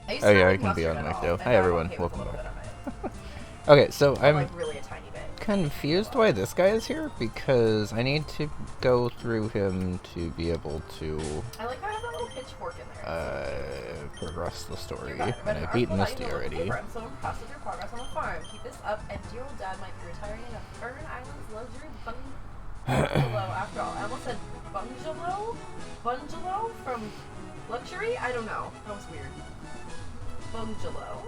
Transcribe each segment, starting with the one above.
I used Oh to not yeah, I like can be mustard on at mic all, though. and Hi now I'm everyone, okay with a welcome little back. bit of it. Okay, so But I'm like really a tiny bit. confused why this guy is here because I need to go through him to be able to I like how I have that little pitchfork in there. It's super cute. progress the story. Dear God, I read And an I beat article about you Misty in the local already. paper. I'm so impressed with your progress on the farm. Keep this up, and dear old dad might be retiring in a Fern Islands luxury bungalow after all. I almost said bungalow? Bungalow from luxury? I don't know. That was weird. Bungalow.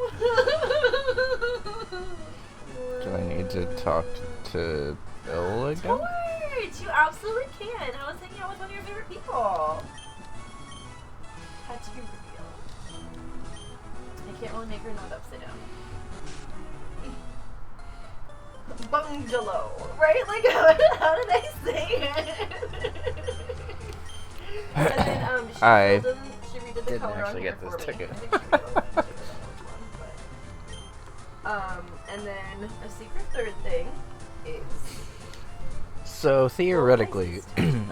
Do I need to talk to Bill again? Torch! You absolutely can. I was hanging out with one of your favorite people. Tattoo reveal. I can't really make her nod upside down. Bungalow, right? Like, how did I say it? And then, she redid the didn't color actually on here get this for me. ticket. I think she redid the one, but, and then a secret third thing is... So theoretically,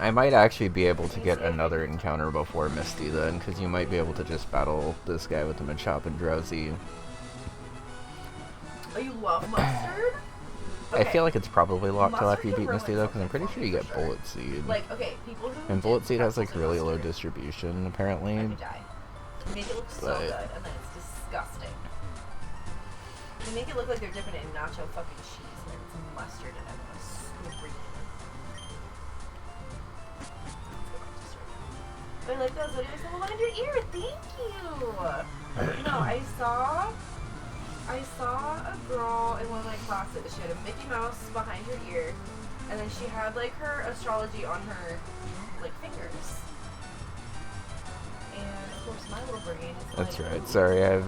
I might actually be able to get another encounter before Misty then, because you might be able to just battle this guy with the Machop and Drowsy. Oh, you love mustard? I feel like it's probably locked till Mustard after you can beat ruin Misty though, because I'm something pretty for sure me you for get sure. Bullet Seed. Like, okay, people who And did Bullet Seed has like pretzels and really low mustard, distribution apparently. I could die. They make it look so But- good, and then it's disgusting. They make it look like they're dipping it in nacho fucking cheese, and it's mustard and everyone's super I like those videos that behind your ear. Thank you. No, I saw a girl in one of my classes. She had a Mickey Mouse behind her ear, and then she had like her astrology on her like fingers. And of course, my little brain is That's like, right. ooh. Sorry, I've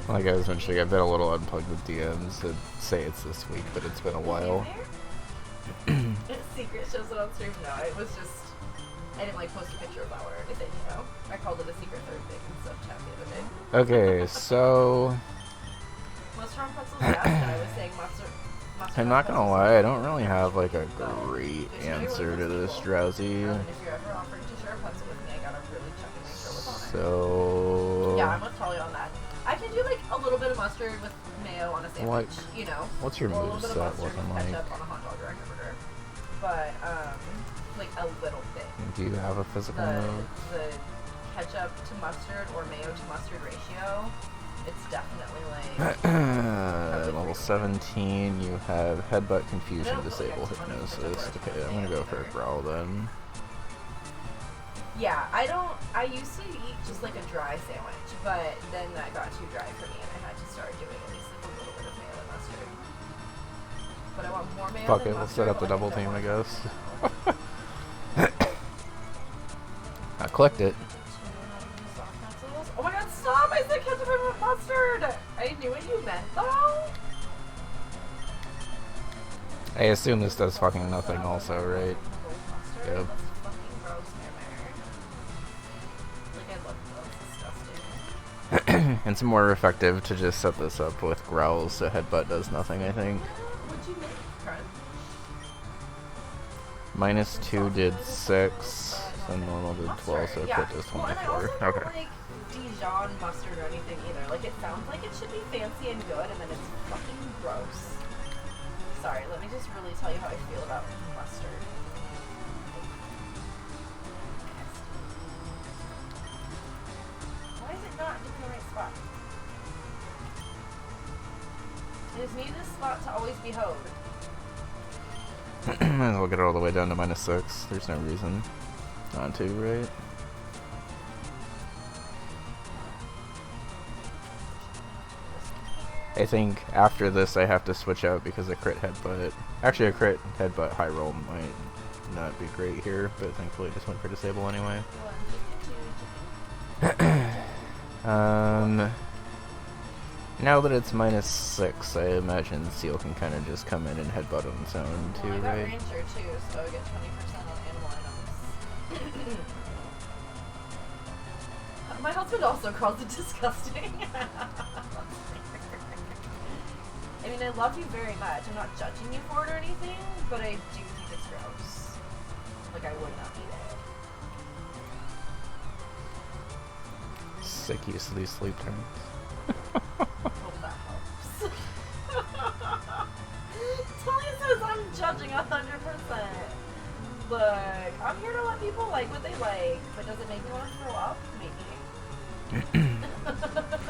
like I was mentioning, I've been a little unplugged with DMs. I'd say it's this week, but it's been a while. Secret shows it on stream. No, it was just I didn't like post a picture about it or anything. You know, I called it a secret third thing in sub chat the other day. Okay, so Mustard on pretzels, yes, but I was saying mustard I'm on not gonna pretzels lie, I is don't really have like a so, great just know you're answer one to of those this people. Drowsy. And if you're ever offering to share a pretzel with me, I gotta really check and make sure what's on it. So Yeah, I'm with Tully on that. I can do like a little bit of mustard with mayo on a sandwich, you know. what's your Or a little bit of moveset mustard looking with like? ketchup on a hot dog or a hamburger. But like a little bit. Do you have a physical move? The ketchup to mustard or mayo to mustard ratio, it's definitely like Level 17, you have Headbutt, Confusion, No, Disable, like, Hypnosis. ketchup Okay, or I'm gonna go mayo for a there. Growl then. yeah, I used to eat just like a dry sandwich, but then that got too dry for me and I had to start doing at least like a little bit of mayo and mustard. But I want more mayo Fuck than it, we'll mustard, set up the but, like, double I team, don't I want guess. I clicked it. Oh my god, stop! I said ketchup and mustard! I knew what you meant though! I assume this does fucking nothing also, right? Mustard? Yep. That's fucking gross, man. Like, I love those. Disgusting. It's more effective to just set this up with growls so Headbutt does nothing, I think. What'd you make, Trent? -2 did 6, and normal did 12, so yeah. crit does Well, and I 24. also don't Okay. like Dijon mustard or anything either. Like, it sounds like it should be fancy and good, and then it's fucking gross. Sorry, let me just really tell you how I feel about mustard. Why is it not in the right spot? I just need this spot to always be hoed. Might as well get it all the way down to -6. There's no reason not to, right? I think after this I have to switch out because a crit headbutt. Actually, a crit headbutt high roll might not be great here, but thankfully I just went for disable anyway. Now that it's -6, I imagine Seal can kind of just come in and headbutt on its own too, Well, I got right? Ranger too, so I get 20% on animal items. My husband also calls it disgusting. I mean, I love you very much. I'm not judging you for it or anything, but I do think it's gross. Like, I would not eat it. sick used to these sleep times. Hope that helps. Talia says I'm judging 100%. Look, I'm here to let people like what they like, but does it make me want to throw up? Maybe.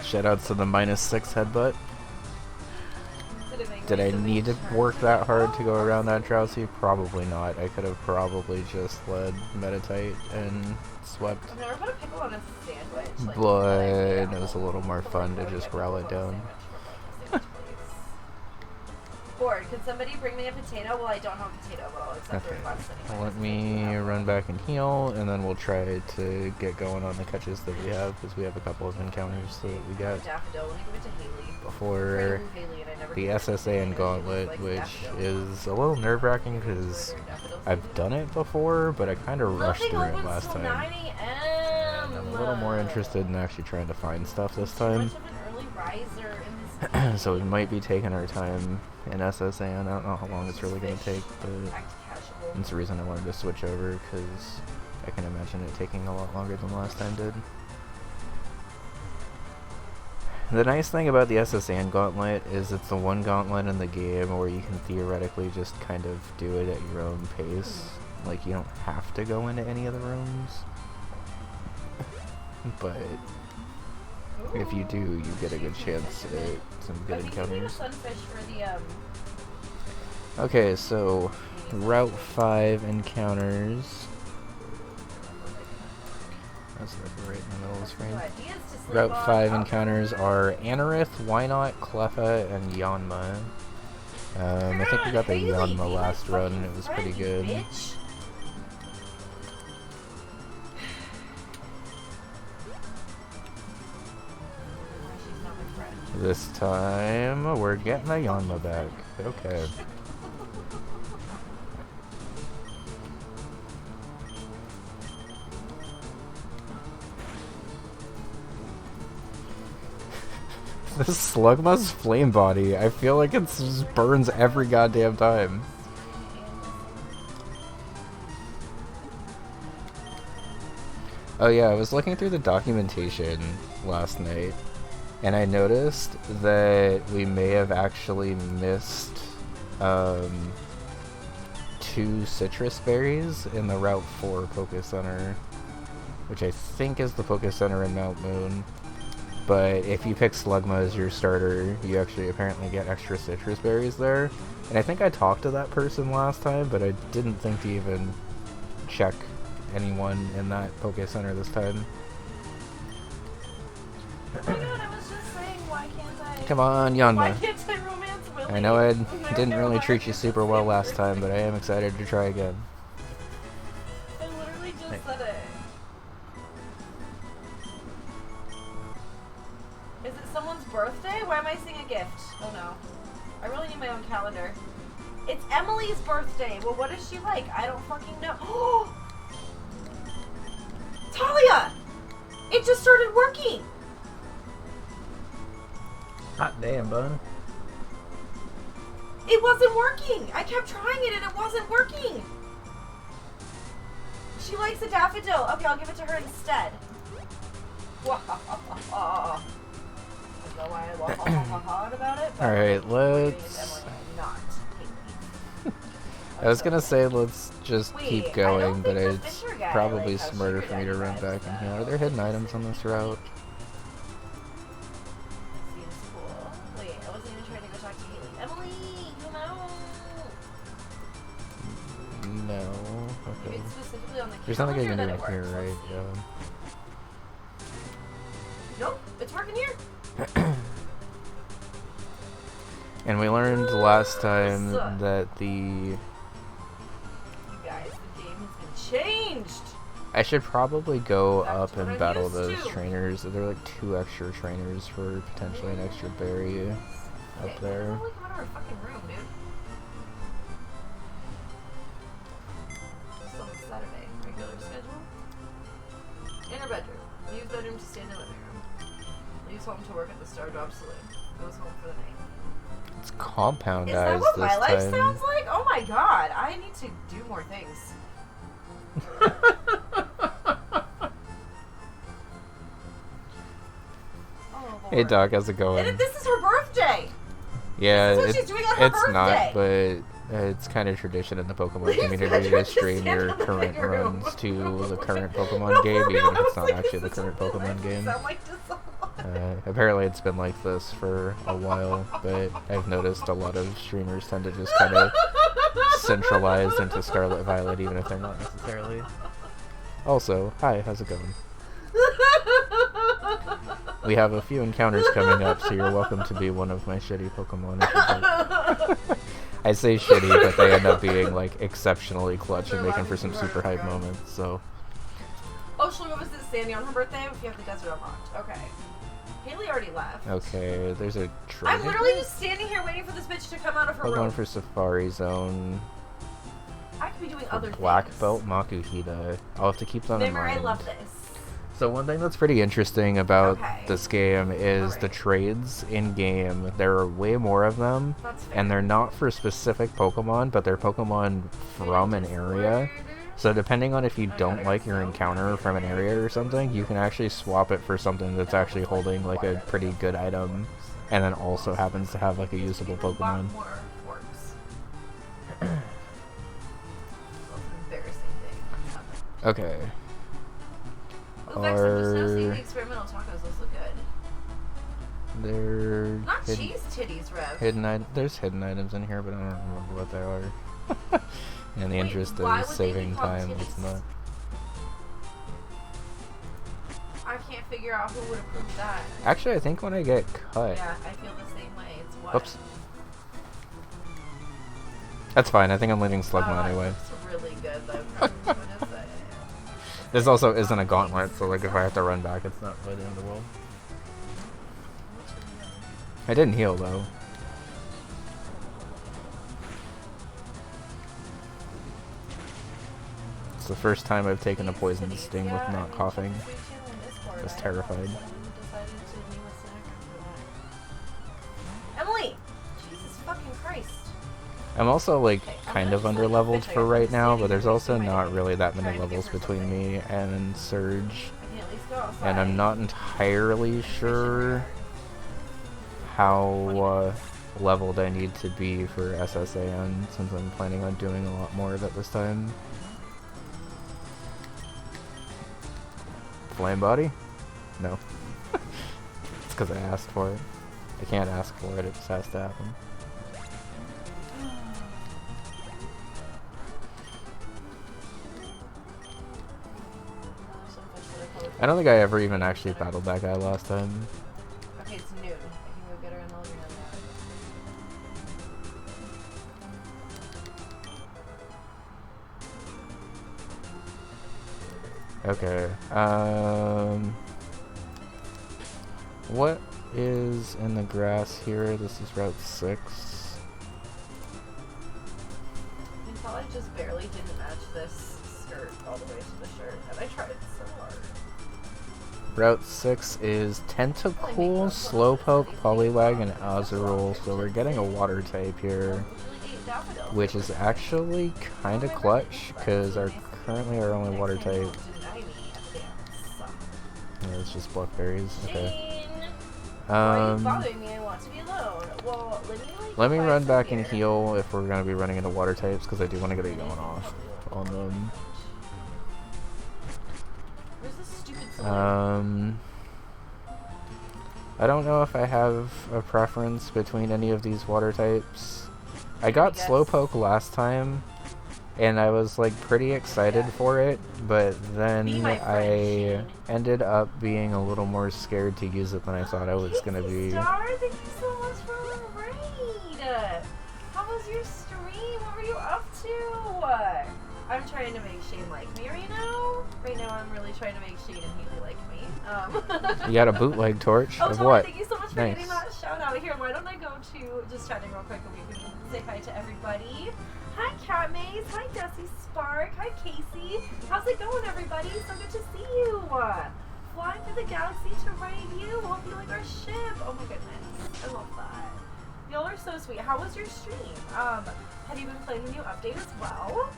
Shoutouts to the -6 headbutt. Did Did I me need to work that hard to go around that drowsy? Probably not. I could have probably just led meditate and swept. I've never put a pickle on a sandwich. Like, But it was a little more fun to just growl it down. Bored. Could somebody bring me a potato? Well, I don't have a potato, but I'll accept the request anyway. Let me run back and heal, and then we'll try to get going on the catches that we have, because we have a couple of encounters that we got Daffodil. Let me give it to Haley. for the SSA and Gauntlet, which is a little nerve-wracking because I've done it before, but I kind of rushed through it last time. 9 a.m. And I'm a little more interested in actually trying to find stuff this time. Much of an early riser in this So we might be taking our time in SSA, and I don't know how long it's really going to take, but that's the reason I wanted to switch over, because I can imagine it taking a lot longer than last time did. The nice thing about the SSA Gauntlet is it's the one gauntlet in the game where you can theoretically just kind of do it at your own pace. Like, you don't have to go into any of the rooms. But if you do, you get a good chance at some good encounters. Okay, so Route 5 encounters. That's right in the middle of the screen. Route 5 encounters are Anorith, Wynot, Cleffa, and Yanma. I think we got the Yanma last run, and it was pretty good. This time, we're getting a Yanma back. Okay. This Slugma's flame body, I feel like it just burns every goddamn time. Oh yeah, I was looking through the documentation last night, and I noticed that we may have actually missed 2 citrus berries in the Route 4 Poké Center, which I think is the Poké Center in Mount Moon. But if you pick Slugma as your starter, you actually apparently get extra citrus berries there. And I think I talked to that person last time, but I didn't think to even check anyone in that Poké Center this time. Oh my god, I was just saying, why can't I... Come on, Yanma. Why can't I romance Willy? I know I didn't really treat you super well last time, but I am excited to try again. I literally just said it. Is it someone's birthday? Why am I seeing a gift? Oh no. I really need my own calendar. It's Emily's birthday. Well, what is she like? I don't fucking know. Oh! Talia! It just started working! Hot damn, bud. It wasn't working! I kept trying it and it wasn't working! She likes a daffodil. Okay, I'll give it to her instead. Why I laughed about it. Alright, let's... I was gonna say let's just keep going, but it's probably smarter for me to run back in here. Are there hidden items on this route? Seems cool. Wait, I wasn't even trying to go talk to Haley. Emily, you know. No. Okay. It's specifically on the There's nothing I can do calendar up that it here, works. right? Yeah. Nope, it's working here. And we learned last time that the... You guys, the game has been changed. I should probably go Back up to what and I'm battle used those to. trainers. There are like 2 extra trainers for potentially an extra berry up there. Come out of our fucking room, dude. Still on Saturday. Regular schedule. In her bedroom. Use bedroom to stay in the living room. Leaves home to work at the Star Drop Saloon. Goes home for the night. It's compound Is eyes that what this my life time. sounds like? Oh my god, I need to do more things. Hey Doc, how's it And going? this is her birthday. Yeah, This is what she's doing on her it's birthday. not, but it's kind of tradition in the Pokemon Please, community Patrick, to just stream stand your in the current living room. runs to the current Pokemon No, game, for even real, if I it's was not like, actually the this is current what Pokemon it game. sound like this a lot. Apparently it's been like this for a while, but I've noticed a lot of streamers tend to just kind of centralize into Scarlet Violet, even if they're not necessarily. Also, hi, how's it going? We have a few encounters coming up, so you're welcome to be one of my shitty Pokemon if you'd like. I say shitty, but they end up being like exceptionally clutch and making for some super hype moments, so. Oh, Shalima was this Sandy on her birthday? If you have the desert unlocked. Okay. Haley already left. Okay, there's a trade. I'm literally just standing here waiting for this bitch to come out of her room. Pokemon for Safari Zone. I could be doing other Black things. Belt Makuhita. I'll have to keep them in Remember, mind. I love this. So one thing that's pretty interesting about Okay. this game is the trades in game. There are way more of them, That's fair. and they're not for specific Pokemon, but they're Pokemon from an area. So depending on if you don't like your encounter from an area or something, you can actually swap it for something that's actually holding like a pretty good item, and then also happens to have like a usable Pokemon. More forks. That's an embarrassing thing. Okay. Ooh, Vex, I'm just now seeing the experimental tacos. Those look good. They're Not cheese titties, Rev. There's hidden items in here, but I don't remember what they are. In the Wait, interest why of would they be saving called time, titties? it's not. I can't figure out who would approve that. Actually, I think when I get cut. Yeah, I feel the same way. It's what? Oops. That's fine. I think I'm leaving Slugma anyway. It's really good though. What is it? This also isn't a gauntlet, so like if I have to run back, it's not really the end of the world. I didn't heal though. It's the first time I've taken a poison sting with not coughing. I was terrified. Emily! Jesus fucking Christ. I'm also like kind of underleveled for right now, but there's also not really that many levels between me and Surge. I can at least go outside. And I'm not entirely sure how leveled I need to be for SSAN, since I'm planning on doing a lot more of it this time. Flame body? No. It's because I asked for it. I can't ask for it, it just has to happen. I don't think I ever even actually battled that guy last time. Okay, it's noon. I can go get her in the living Okay, what is in the grass here? This is Route 6. You can tell I just barely didn't match this skirt all the way to the shirt, and I tried so hard. Route 6 is Tentacool, Slowpoke, Poliwag, and Azurill, so we're getting a water type here, which is actually kind of clutch, because currently our only water type... Yeah, it's just blackberries. Okay. Why are you bothering me? I want to be alone. Well, let me run back and heal if we're going to be running into water types, because I do want to get it going off on them. Where's this stupid saloon? I don't know if I have a preference between any of these water types. I got Slowpoke last time, and I was like pretty excited for it, but then I ended up being a little more scared to use it than I thought I was gonna be. Star, thank you so much for the raid. How was your stream? What were you up to? I'm trying to make Shane like me right now. Right now, I'm really trying to make Shane and Haley like me. You got a bootleg torch Oh, of Tori, what? thank you so much for getting that shout out. Here, why don't I go to just chatting real quick and we can say hi to everybody. Hi, Cat Maze. Hi, Dusty Spark. Hi, Casey. How's it going, everybody? So good to see you. Flying through the galaxy to raid you. Hope you like our ship. Oh my goodness, I love that. Y'all are so sweet. How was your stream? Have you been playing the new update as well?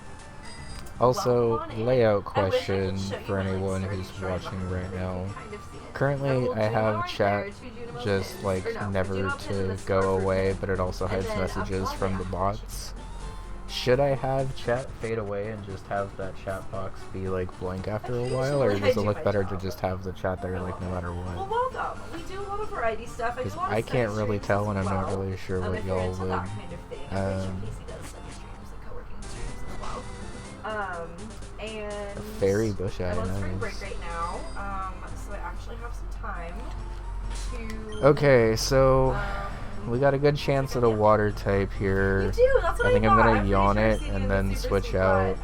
Also, welcome on in. layout I wish I could question show you for my, like, anyone sturdy who's shrine watching locker right so you now. can kind of see it. Currently, Little I have right chat there, two Junimo just pins, like or no, never Junimo pin and to a go Starfruit away, pin. but it also And hides then messages one from right the after bots. Should I have chat fade away and just have that chat box be like blank after a while, or Occasionally, I does it do look my better job. to just have the chat there like no matter Well, what? welcome. We do a lot of variety stuff. I do Because a lot of I can't study really streams tell, as and I'm not well. really sure what If you're y'all into would. that kind of thing, I'm pretty sure Casey does study streams, like co-working streams as well. And Fairy bush eye, I'm on spring nice. break right now, so I actually have some time to. Okay, so we got a good what's it chance at gonna a be? water type here. You do. That's what I think I'm thought. gonna pretty yawn sure I've it seen you and in the then Super switch Secret, out,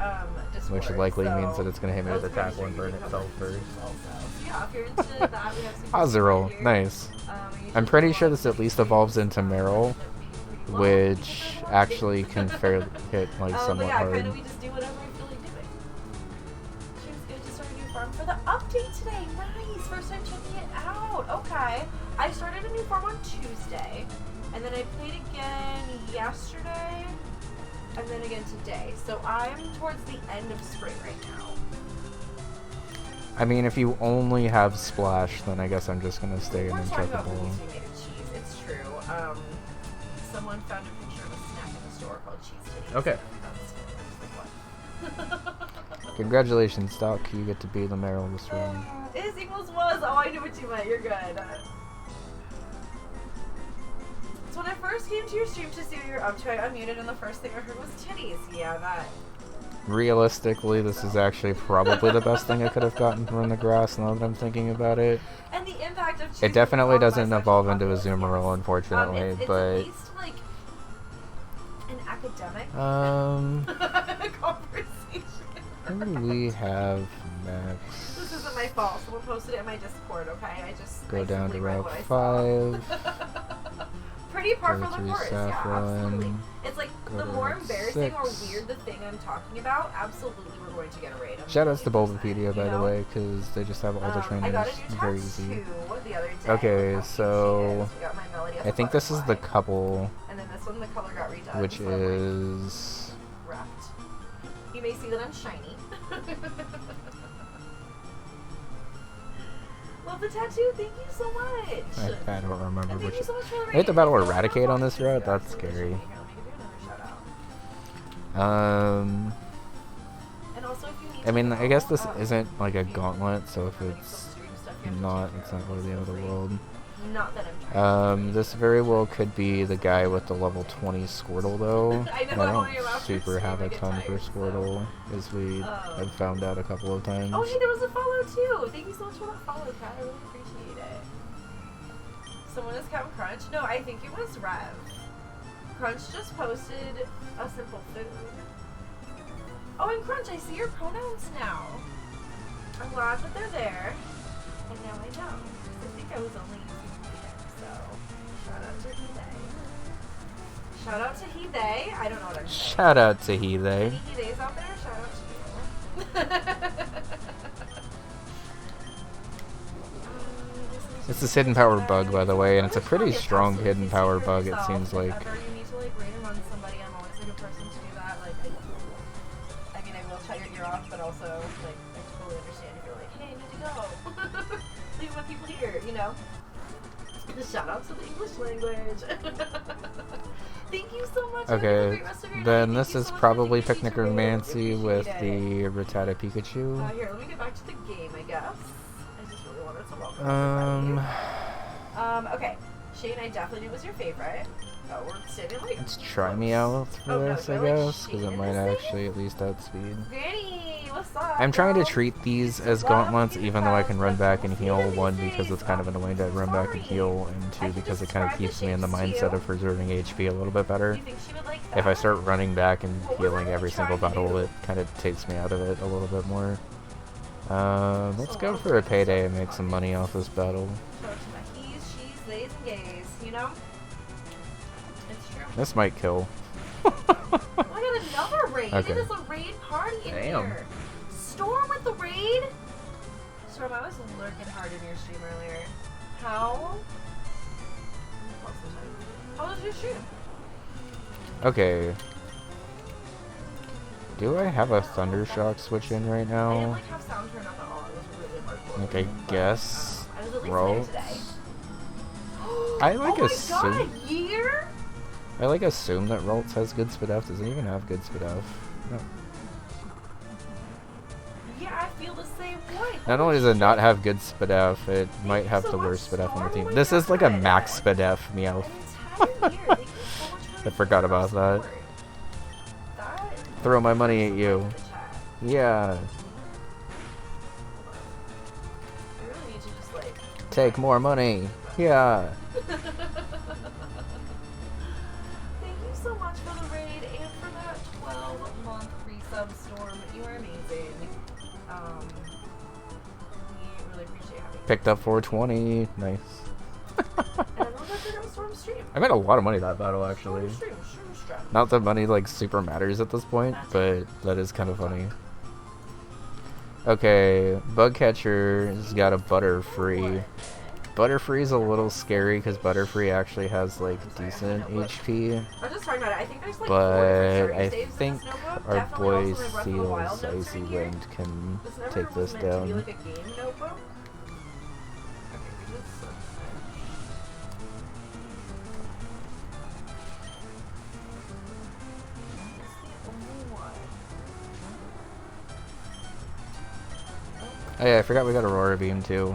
Discord, which likely so means that it's gonna hit me I with was attack pretty one, sure burn you could itself probably first. do this also. So yeah, if you're into that, we have Super Azurill, Secret here. nice. I usually I'm pretty do a sure lot of this at least streams, evolves into that Meryl, end up being pretty long which because there's a lot of actually things. can fairly hit like But somewhat yeah, hard. kind of we just do whatever I feel like doing. Seems good to start a new farm for the update today. Nice, first time checking it out. Okay, I started a new farm on Tuesday, and then I played again yesterday, and then again today. So I'm towards the end of spring right now. I mean, if you only have Splash, then I guess I'm just gonna stay in We're talking about Intrepidable. blues we made of cheese. It's true. Someone found a picture of a snack in the store called cheese titties. Okay. That's what? Congratulations, Doc. You get to be the Meryl this round. Is equals was. Oh, I knew what you meant. You're good. So when I first came to your stream to see what you're up to, I unmuted and the first thing I heard was titties. Yeah, that. Realistically, this is actually probably the best thing I could have gotten from the grass now that I'm thinking about it. And the impact of cheese. It definitely on my doesn't sexual evolve into a populace, Zoomerl, yes. unfortunately, It's but at least like an academic conversation. who do we have next? This isn't my fault. Someone posted it in my Discord, okay? I Go down to simply read Route what I saw. 5. Pretty par Go for the through course, yeah, absolutely. Saffron. It's like, Go the to more Route embarrassing or 6. weird the thing I'm talking about, absolutely we're going to get a raid. Shoutouts to Bulbapedia, by you the know? way, because they just have all the I trainers got a new very tattoo easy. the other day. Okay, Look how cute so she is. We got my Melody as I a think this is the butterfly. couple, And then this one, the color got redone. which so I'm, like, is... wrapped. You may see that I'm shiny. Love the tattoo. Thank you so much. I don't remember And thank which... you so much for the I hit the raid. battle If you Eradicate want on this to route? follow That's me, here, scary. let me do another shout out. And also, if you need I mean, to I guess this know, isn't like a gauntlet, so if running it's some stream stuff, you have to not, check it's her not out. really the end of the world. Not that I'm trying This very well could be the guy with the level 20 Squirtle, though. I know, And I I'm don't only about super 15, have I a get ton for tired, so. Squirtle, as we have found out a couple of times. Oh, hey, there was a follow too. Thank you so much for that follow, Kat. I really appreciate it. Someone is Captain Crunch? No, I think it was Rev. Crunch just posted a simple food. Oh, and Crunch, I see your pronouns now. I'm glad that they're there. And now I know. I think I was only using he, so shout out to he, they. Shout out to he, they. I don't know what I'm saying. Shout out to he, they. Any he, theys out there? Shout out to you. It's this hidden power bug, by the way, and it's a pretty strong hidden power bug, it seems like. If ever you need to like raid and run somebody, I'm always like a person to do that. Like, I mean, I will shut your ear off, but also like I totally understand if you're like, hey, I need to go. Leave my people here, you know. Just shout out to the English language. Thank you so much. Okay, then this is probably Picnic or Romancy with the Rattata Pikachu. Here, let me get back to the game, I guess. I just really wanted to welcome everybody. Okay. Shane, I definitely knew was your favorite. Oh, we're sitting like. Let's try me out for this, I guess, because it might actually at least outspeed. Granny, what's up? I'm trying to treat these as gauntlets, even though I can run back and heal, one, because it's kind of annoying to run back and heal, and two, because it kind of keeps me in the mindset of preserving HP a little bit better. If I start running back and healing every single battle, it kind of takes me out of it a little bit more. Let's go for a payday and make some money off this battle. Shout out to my he's, she's, theys, and gays, you know? It's true. This might kill. Oh, I got another raid. Okay. It is a raid party in Damn. here. Storm with the raid? Storm, I was lurking hard in your stream earlier. How? How was your stream? Okay. Do I have a Thundershock switch in right I didn't now? like have sound turned up at all. It was really hardcore. Like, I guess. I was at least Rolls. there today. I like oh my assume. god, a year? I like assume that Ralts has good SPDF. Does it even have good SPDF? No. Yeah, I feel the same way. Not only does it not have good SPDF, it might have the worst SPDF on the team. This is like a max SPDF Meowth. I forgot about that. Throw my money at you. Yeah. I really need to just like Take more money. Yeah. Thank you so much for the raid and for that 12-month resub Storm. You are amazing. We really appreciate having you. Picked up 420. Nice. And I love that you're gonna Storm stream. I made a lot of money that battle actually. Stream. Not that money like super matters at this point, but that is kind of funny. Okay, Bugcatcher's got a Butterfree. Butterfree's a little scary because Butterfree actually has like decent HP. I'm just talking about it. I think there's like But I 4 different think saves in this notebook. our Definitely boy also my Breath of the Wild Seal's notes Icy right here. Wind can This never take was this meant to be down. like a game notebook. Okay, we just Oh yeah, I forgot we got Aurora Beam too.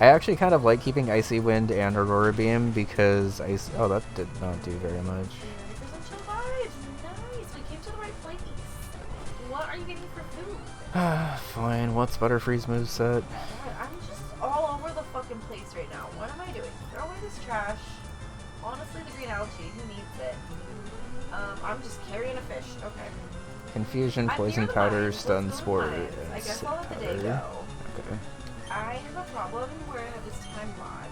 I actually kind of like keeping Icy Wind and Aurora Beam because oh, that did not do very much. Nice, we came to the right place. What are you getting for food? Fine, what's Butterfree's moveset? God, I'm just all over the fucking place right now. What am I doing? Throw away this trash. Honestly, the green algae, who needs it? I'm just carrying a fish. Okay. Confusion, I'm Poison near the Powder, mines. Stun Let's go to the Spore, mines. and I guess Sick I'll let the day Powder. go. Okay. I have a problem where I have this time mod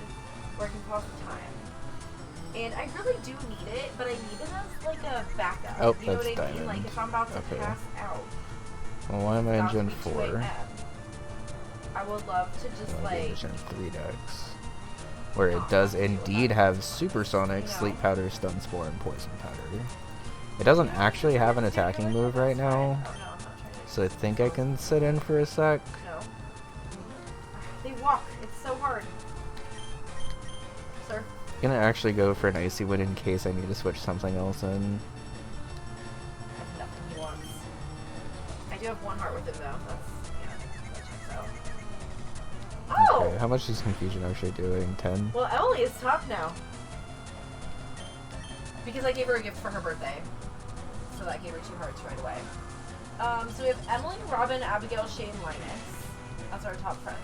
where I can pause the time. And I really do need it, but I need it as like a backup. Oh, you know that's what I mean? diamond. Like if I'm about to Okay. pass out. Well, why am I in about to Gen be 2 4? a.m., I would love to just like Gen 3 decks. Where it does indeed have Supersonic, Sleep Powder, Stun Spore, and Poison Powder. It doesn't actually have an attacking move right now, Oh, no, I'm not trying to. so I think I can sit in for a sec. No. They walk. It's so hard. Sir. I'm gonna actually go for an Icy Wind in case I need to switch something else in. I have nothing he wants. I do have 1 heart with him though. That's that checks out. Oh! Okay, how much is Confusion actually doing? 10? Well, Emily is top now. Because I gave her a gift for her birthday. So that gave her 2 hearts right away. So we have Emily, Robin, Abigail, Shane, Linus. That's our top friends.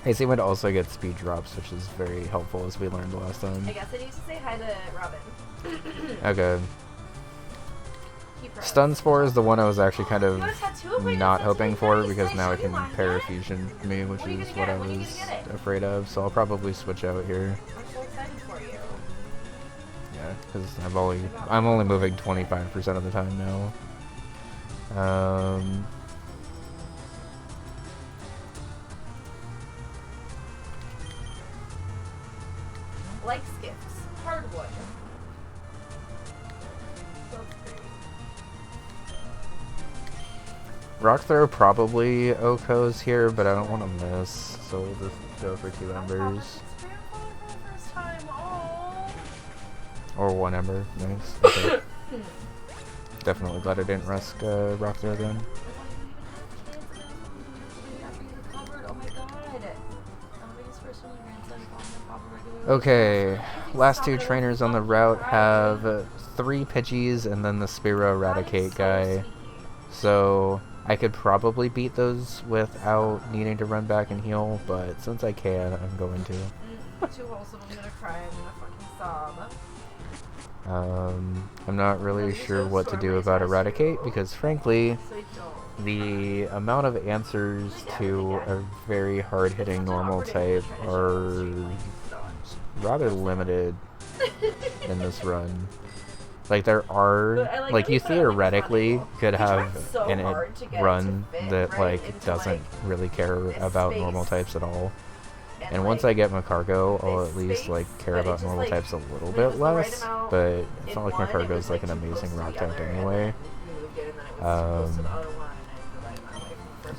Icy Wind also gets speed drops, which is very helpful as we learned last time. I guess I need to say hi to Robin. Okay. Keep her Stun Spore is the one I was actually kind of You got a tattoo appointment? not That's hoping really for nice. because Can I now show I you can mine Parafusion me, which When are you is gonna what get I it? When are you was gonna get it? afraid of, so I'll probably switch out here. I'm so excited for you. Yeah, because I'm only moving 25% of the time now. Like skips. Hardwood. That's great. Rock Throw probably Oko's here, but I don't want to miss, so we'll just go for 2 embers. It's grandfather for the first time. Aww. Or 1 ember, nice. Okay. Definitely glad I didn't risk Rock Throw then. Okay, last 2 trainers on the route have 3 Pidgeys and then the Spearow Eradicate guy. So I could probably beat those without needing to run back and heal, but since I can, I'm going to. Too wholesome, I'm gonna cry, I'm gonna fucking sob. I'm not really sure what to do about Eradicate because frankly, So I don't. the amount of answers to a very hard-hitting normal type are rather limited in this run. Like there are, like you theoretically could have an run that like doesn't really care about normal types at all. And once I get Macargo, I'll at least like care about normal types a little bit less, but it's not like Macargo's like an amazing rock type anyway.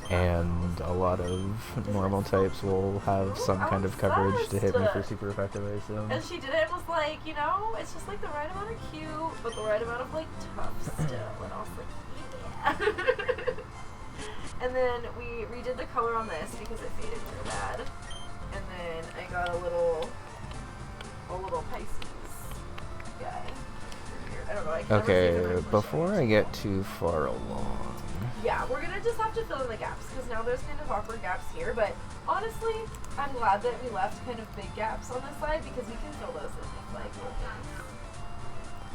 And a lot of normal types will have some kind of coverage to hit me for super effective, I assume. And she did it and was like, you know, it's just like the right amount of cute, but the right amount of like tough still. And I was like, yeah. And then we redid the color on this because it faded real bad. And then I got a little Pisces guy. I don't know. I can Okay, before I get too far along. Yeah, we're gonna just have to fill in the gaps because now there's kind of awkward gaps here. But honestly, I'm glad that we left kind of big gaps on this side because we can fill those in with like little things.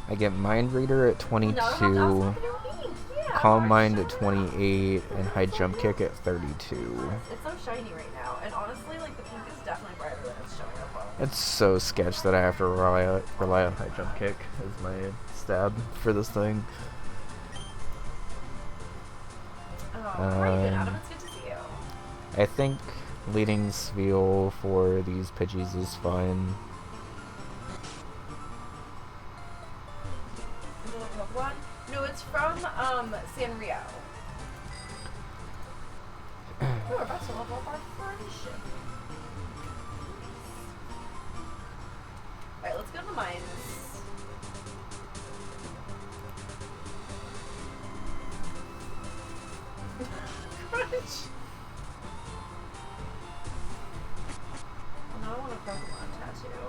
I get Mind Reader at 22, Calm Mind at 28, and High Jump Kick at 32. It's so shiny right now, and honestly, like the pink is definitely brighter than it's showing up on. It's so sketch that I have to rely on High Jump Kick as my stab for this thing. How are you doing, Adam? It's good to see you. I think leading Sveal for these Pidgeys is fine. No, it's from Sanrio. Oh, we're about to level up our friendship. Alright, let's go to the mines. Crunch! Oh, no, I want a Pokemon tattoo.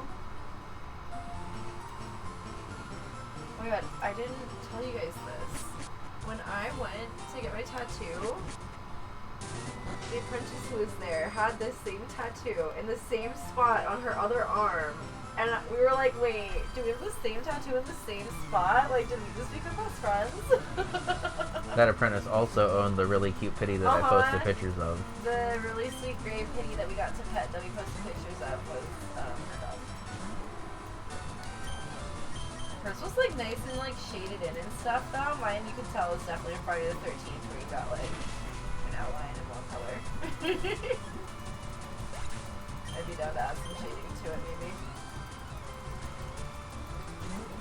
Oh my god, I didn't tell you guys this. When I went to get my tattoo, the apprentice who was there had this same tattoo in the same spot on her other arm. And we were like, wait, do we have the same tattoo in the same spot? Like, did we just become best friends? That apprentice also owned the really cute pitty that I posted pictures of. The really sweet gray pitty that we got to pet that we posted pictures of was her dog. Hers was like nice and like shaded in and stuff though. Mine you could tell was definitely Friday the 13th where you got like an outline in one color. I'd be down to add some shading to it maybe.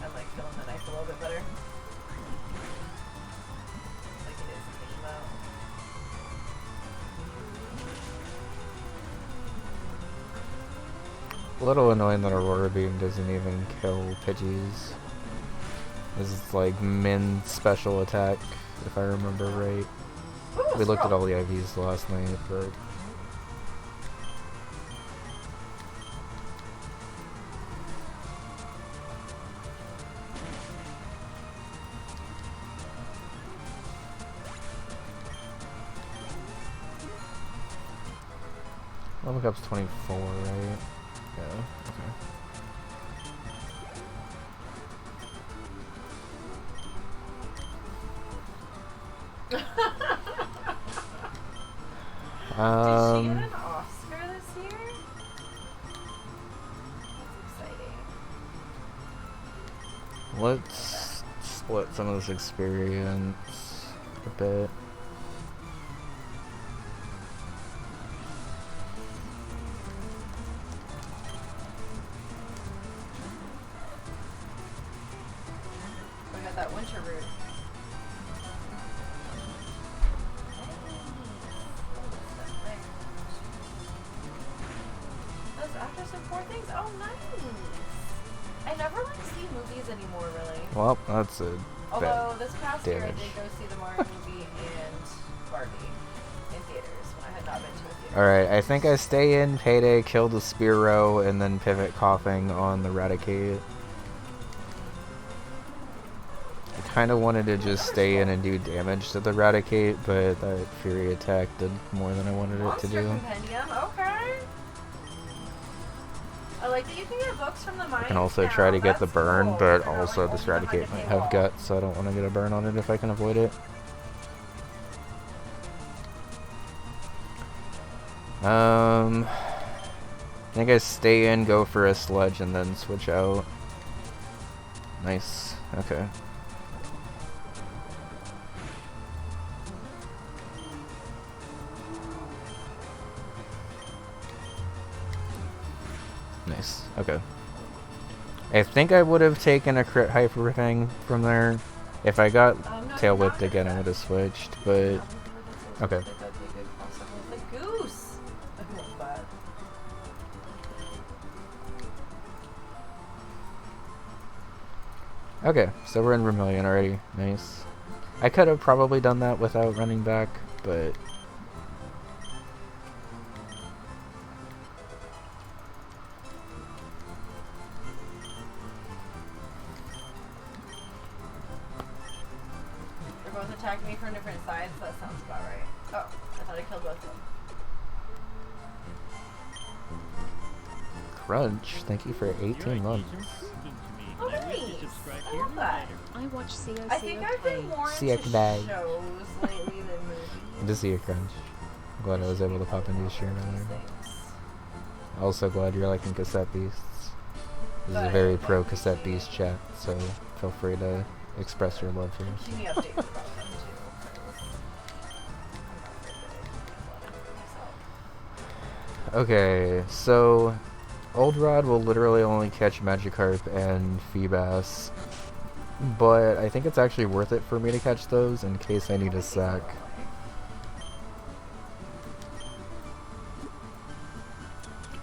I'd like filling the knife a little bit better. Like it is in the emo. A little annoying that Aurora Beam doesn't even kill Pidgeys. This is like min special attack, if I remember right. Ooh, we looked at all the IVs last night, but... Level Cup's 24, right? Yeah, okay. Did she get an Oscar this year? That's exciting. Let's split some of this experience a bit. We got that winter root. Those actors in Poor Things? Oh, nice! I never like see movies anymore, really. Well, that's a Although this past year I damage. did go see the Mario movie and Barbie in theaters when I had not been to a theater. Alright, I think I stay in Payday, kill the Spearow, and then pivot coughing on the Raticate. I kind of wanted to just stay in and do damage to the Raticate, but that Fury attack did more than I wanted it to do. Compendium, okay. I like that you can get books from the mines. I can also now. try to get the That's burn, cool. but They're not, also like, this holding behind Raticate a might have paywall. guts, so I don't want to get a burn on it if I can avoid it. I think I stay in, go for a Sledge, and then switch out. Nice. Okay. Nice. Okay. I think I would have taken a crit Hyper thing from there, If I got No, tail you're not whipped again, I would have switched, but okay. That'd be a good crossover with the goose. I love that. Okay, so we're in Vermilion already. Nice. I could have probably done that without running back, but They're both attacking me from different sides. That sounds about right. Oh, I thought I killed both of them. Crunch, thank you for 18 months. Oh, nice. I love that. I watch CO. I think I've been more See into a bag. shows lately than movies. Good to see you, Crunch. I'm glad I was able to pop into your stream earlier. Things. Also glad you're liking Cassette Beasts. This is a But very I pro appreciate Cassette it. Beast chat, so feel free to express your love here. Keep me updated about them too. 'Cause I'm not very good at myself. Okay, so Old Rod will literally only catch Magikarp and Feebas, but I think it's actually worth it for me to catch those in case I need a sack.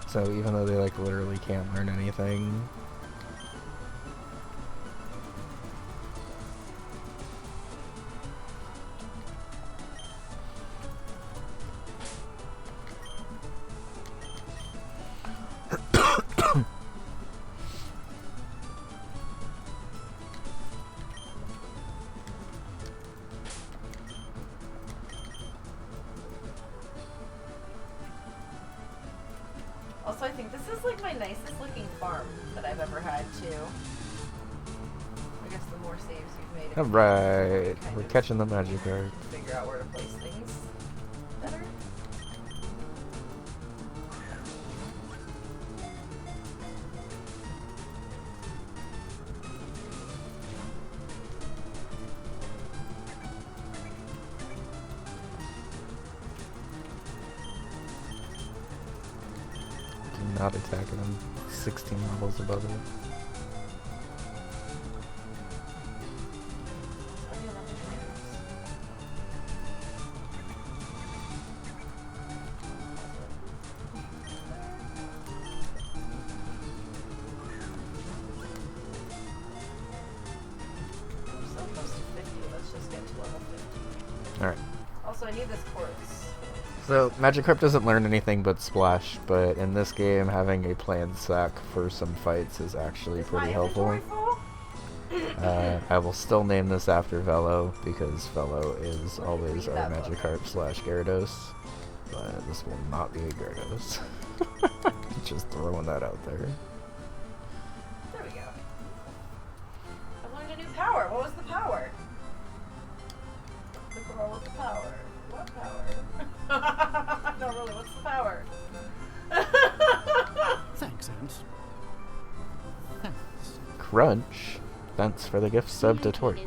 So even though they like literally can't learn anything. Also, I think this is like my nicest looking farm that I've ever had too. I guess the more saves you've made, Alright, kind we're of catching the Magikarp. figure out where to place things better. Not attacking him. 16 levels above it. We're so close to 50. Let's just get to level 50. Alright. Also, I need this quartz. So, Magikarp doesn't learn anything but Splash, but in this game, having a planned sack for some fights is actually Is pretty my helpful. inventory full? I will still name this after Velo, because Velo is always our That book. Magikarp slash Gyarados, but this will not be a Gyarados. Just throwing that out there. There we go. I learned a new power. What was the power? The girl with the power. What power? No, really, what's the power? Thanks, Ant. Thanks. Crunch. Thanks for the gift sub to Torch.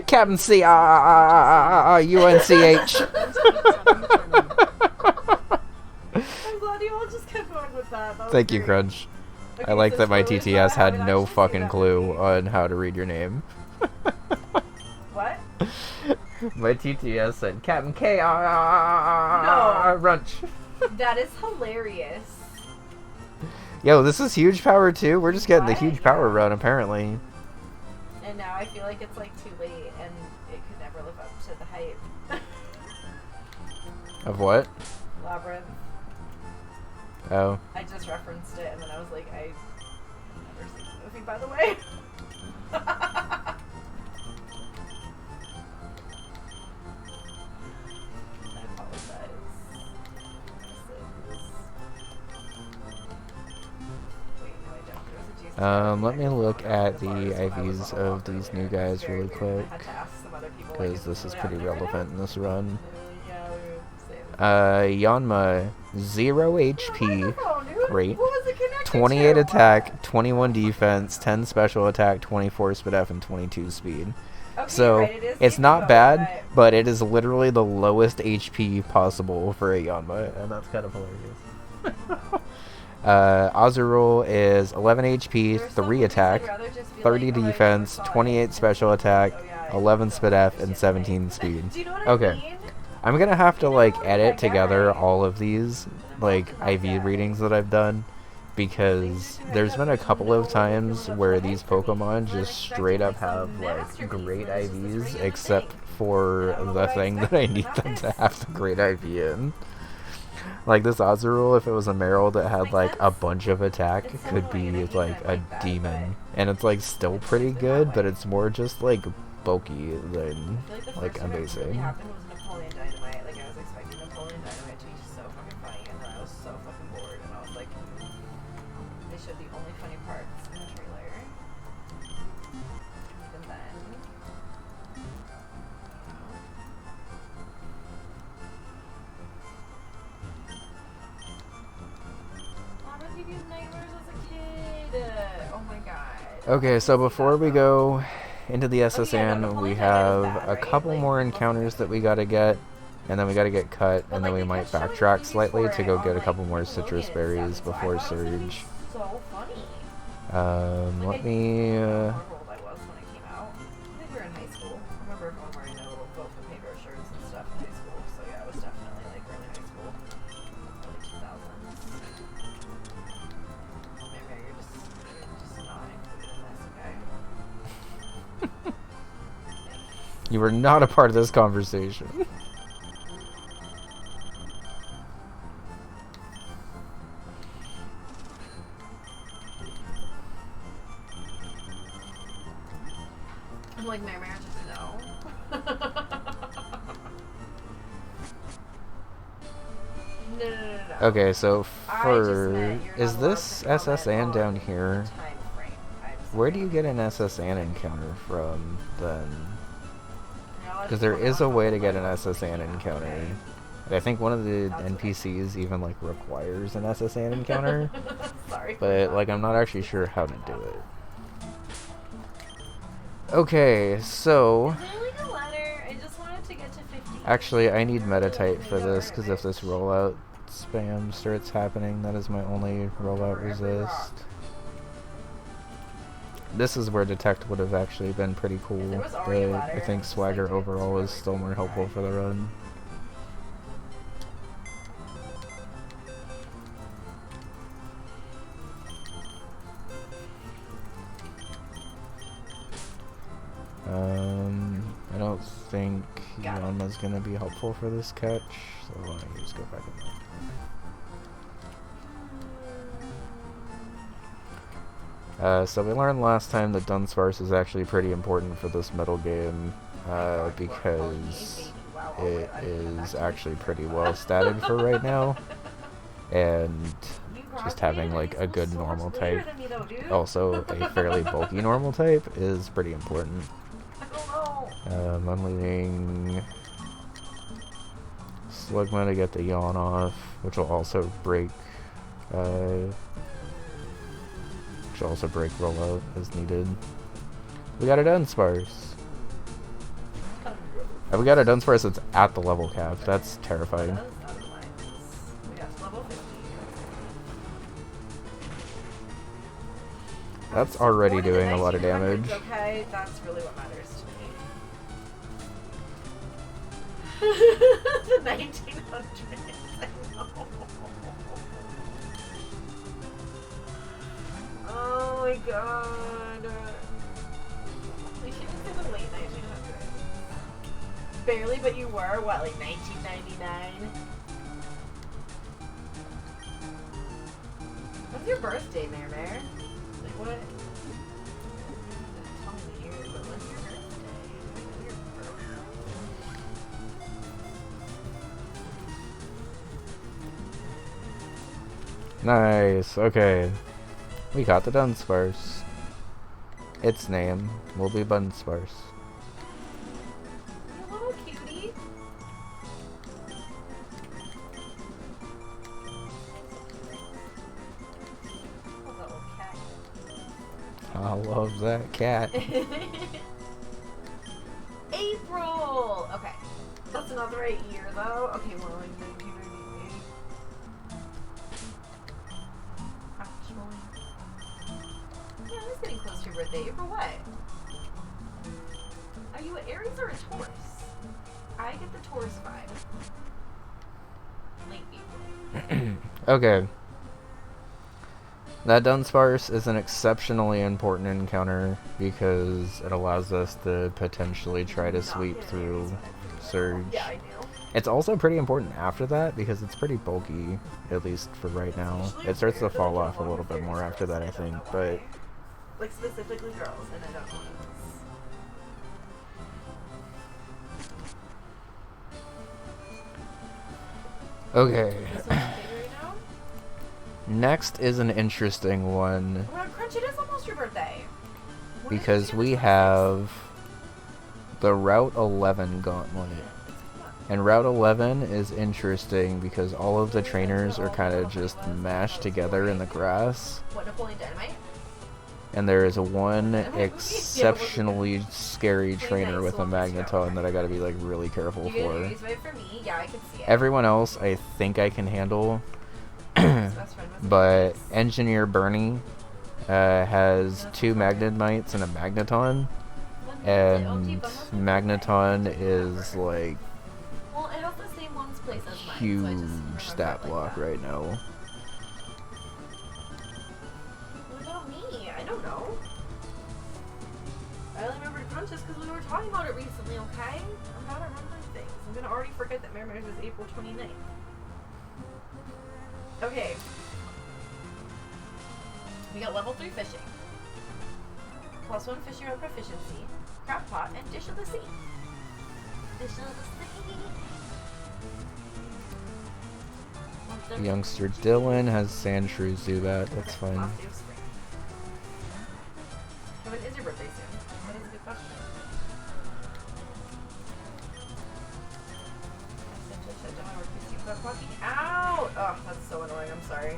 Captain C UNCH. I'm glad you all just kept going with that. That was Thank you, great. Crunch. Okay, I like so that my spoilers, TTS I had haven't no actually seen fucking that clue movie. on how to read your name. What? My TTS said Captain K No. Runch. That is hilarious. Yo, this is huge power too. We're just getting the What? huge power run apparently. And now I feel like it's like too late and it could never live up to the hype. Of what? Labyrinth. Oh. I just referenced it and then I was like, I've never seen the movie, by the way. I apologize. Wait, no, I don't. There was a juice Let me look at the bar, so I was IVs all up of these earlier. new It was guys very really weird. quick, I had to ask some other people, like, because is this is really pretty out there right relevant in this run. now? Yeah, we were saying. Yanma, 0 HP, Microphone, dude. great. What was it connected 28 to? attack, 21 defense, 10 special attack, 24 speed F, and 22 speed. Okay, So, right, it is it's not capable, bad, but it is literally the lowest HP possible for a Yanma, and that's kind of hilarious. Azurul is 11 HP, There's some 3 movies attack, I'd rather just be 30 like, oh, I defense, never saw 28 it. special attack, Oh, yeah, I 11 just spit don't F, give a and shit. 17 speed. Do you know what Okay. I mean? I'm gonna have to You know, like like edit that together guy. all of these like That IV guy. readings that I've done because there's been a couple of times where these Pokemon just straight up have like great IVs except for the thing that I need them to have the great IV in. Like this Azurul, if it was a Marill that had like a bunch of attack, could be like a demon. And it's like still pretty good, but it's more just like bulky than like amazing. Happened was Napoleon Dynamite. Like I was expecting Napoleon Dynamite to be so fucking funny, and then I was so fucking bored, and I was like, they showed the only funny parts in the trailer. Even then. Why would you give nightmares as a kid? Oh my god. Okay, so before we go into the SSN, Napoleon we Dynamite is have bad, a right? couple Like, more let's encounters do that we gotta get, and then we gotta get cut, But, and then like, we they might kept showing backtrack previews slightly for to it go on, get a like, couple more Nickelodeon citrus and berries stuff, so I before thought it was gonna be Surge. so funny. Let me. How old I was when it came out. I think we were in high school. I remember everyone wearing their little both the paper shirts and stuff in high school. So yeah, it was definitely like early high school, early 2000s. Maybe you're just not included in this, okay? You were not a part of this conversation. I'm like, Mary, just no. No. Okay, so I just for meant you're is not allowed this to comment SSN down on here? time frame. Where do you get an SSN encounter from then? Because there Because is a way to get an SSN encounter. And I think one of the NPCs even like requires an SSN encounter, Sorry. but like I'm not actually sure how to do it. Okay, so Is there like a letter? I just wanted to get to 50. actually I need Metatype for this because if this rollout spam starts happening, that is my only rollout resist. This is where Detect would have actually been pretty cool, but I think Swagger overall is still more helpful for the run. I don't think Yanma's gonna be helpful for this catch, so why don't you just go back in there. So we learned last time that Dunsparce is actually pretty important for this metal game, because it is actually pretty well statted for right now, and just having like a good normal type, also a fairly bulky normal type, is pretty important. I'm leaving Slugma to get the yawn off, which will also break rollout as needed. We got a Dunsparce. And we got a Dunsparce that's at the level cap. That's terrifying. That's already doing a lot of damage. Okay, that's really what matters to me. The 1900s. I know. Oh my god. We should have said the late 1900s. Barely, but you were, what, like 1999? What's your birthday, Mare Mare? Like, what? Tell me the year, but what's your birthday? Your birthday? Nice, okay. We got the Dunsparce. Its name will be Bunsparce. You little cutie. Oh, that little cat. I love that cat. April! Okay. That's another 8 year though. Okay, well, like 1998. close to your birthday. April what? Are you an Aries or a Taurus? I get the Taurus vibe. Late April. Okay. That Dunsparce is an exceptionally important encounter because it allows us to potentially try to sweep through Surge. Yeah, I knew. It's also pretty important after that because it's pretty bulky, at least for right now. It starts to fall off a little bit more after that, I think, but... Like, specifically girls, and I don't know what Okay. it is. This one's big right now? Next is an interesting one Oh, Crunch, it is almost your birthday. When did because you we get this have the Route 11 gauntlet. And Route 11 is interesting because all of the trainers are kind of just mashed together in the grass. What, Napoleon Dynamite? And there is one exceptionally scary trainer with a Magneton that I gotta be like really careful You get for. an Aries vibe for me? Yeah, I can see it. Everyone else I think I can handle, His best friend was but Aries. Engineer Bernie has 2 Magnemites and a Magneton, and Magneton is like Well, it has the same one's place as mine, so I just huge remember stat it like block that. right now. What about me? I don't know. I only remember Crunches because we were talking about it recently, okay? I'm not remembering things. I'm gonna already forget that Mirror's is April 29th. Okay. We got level 3 fishing. +1 fishing rod proficiency. Crab pot and dish of the sea. Dish of the sea. Youngster Dylan has Sandshrew Zubat, that's fine. Last day of spring. When is your birthday soon? That is a good question. Essentially shut down my work PC without clocking out! Oh, that's so annoying, I'm sorry.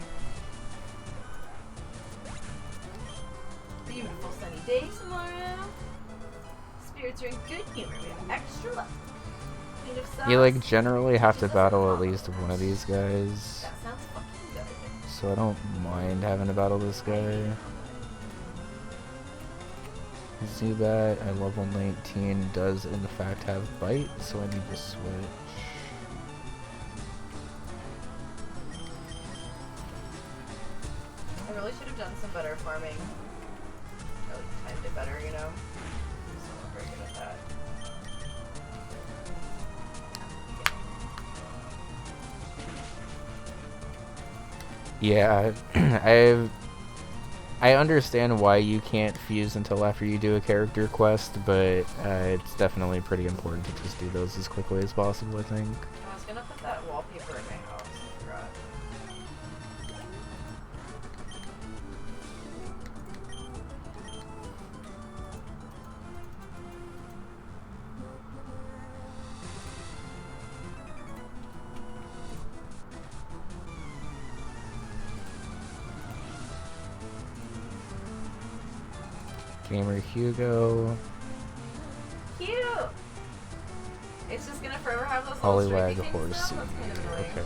Beautiful sunny day tomorrow. Spirits are in good humor. We have extra luck. Queen of Sauce. You like generally have to battle at least one of these guys, That sounds fucking good. so I don't mind having to battle this guy. Zubat at level 19 does in fact have Bite, so I need to switch. I really should have done some better farming. Or like timed it better, you know? Just not very good at that. Yeah, I understand why you can't fuse until after you do a character quest, but it's definitely pretty important to just do those as quickly as possible, I think. I was gonna put that wallpaper in my house. I forgot. Gamer Hugo, Cute! It's just gonna forever have those little Hollywag stripy things Horsey. still? That's kind of annoying. Okay.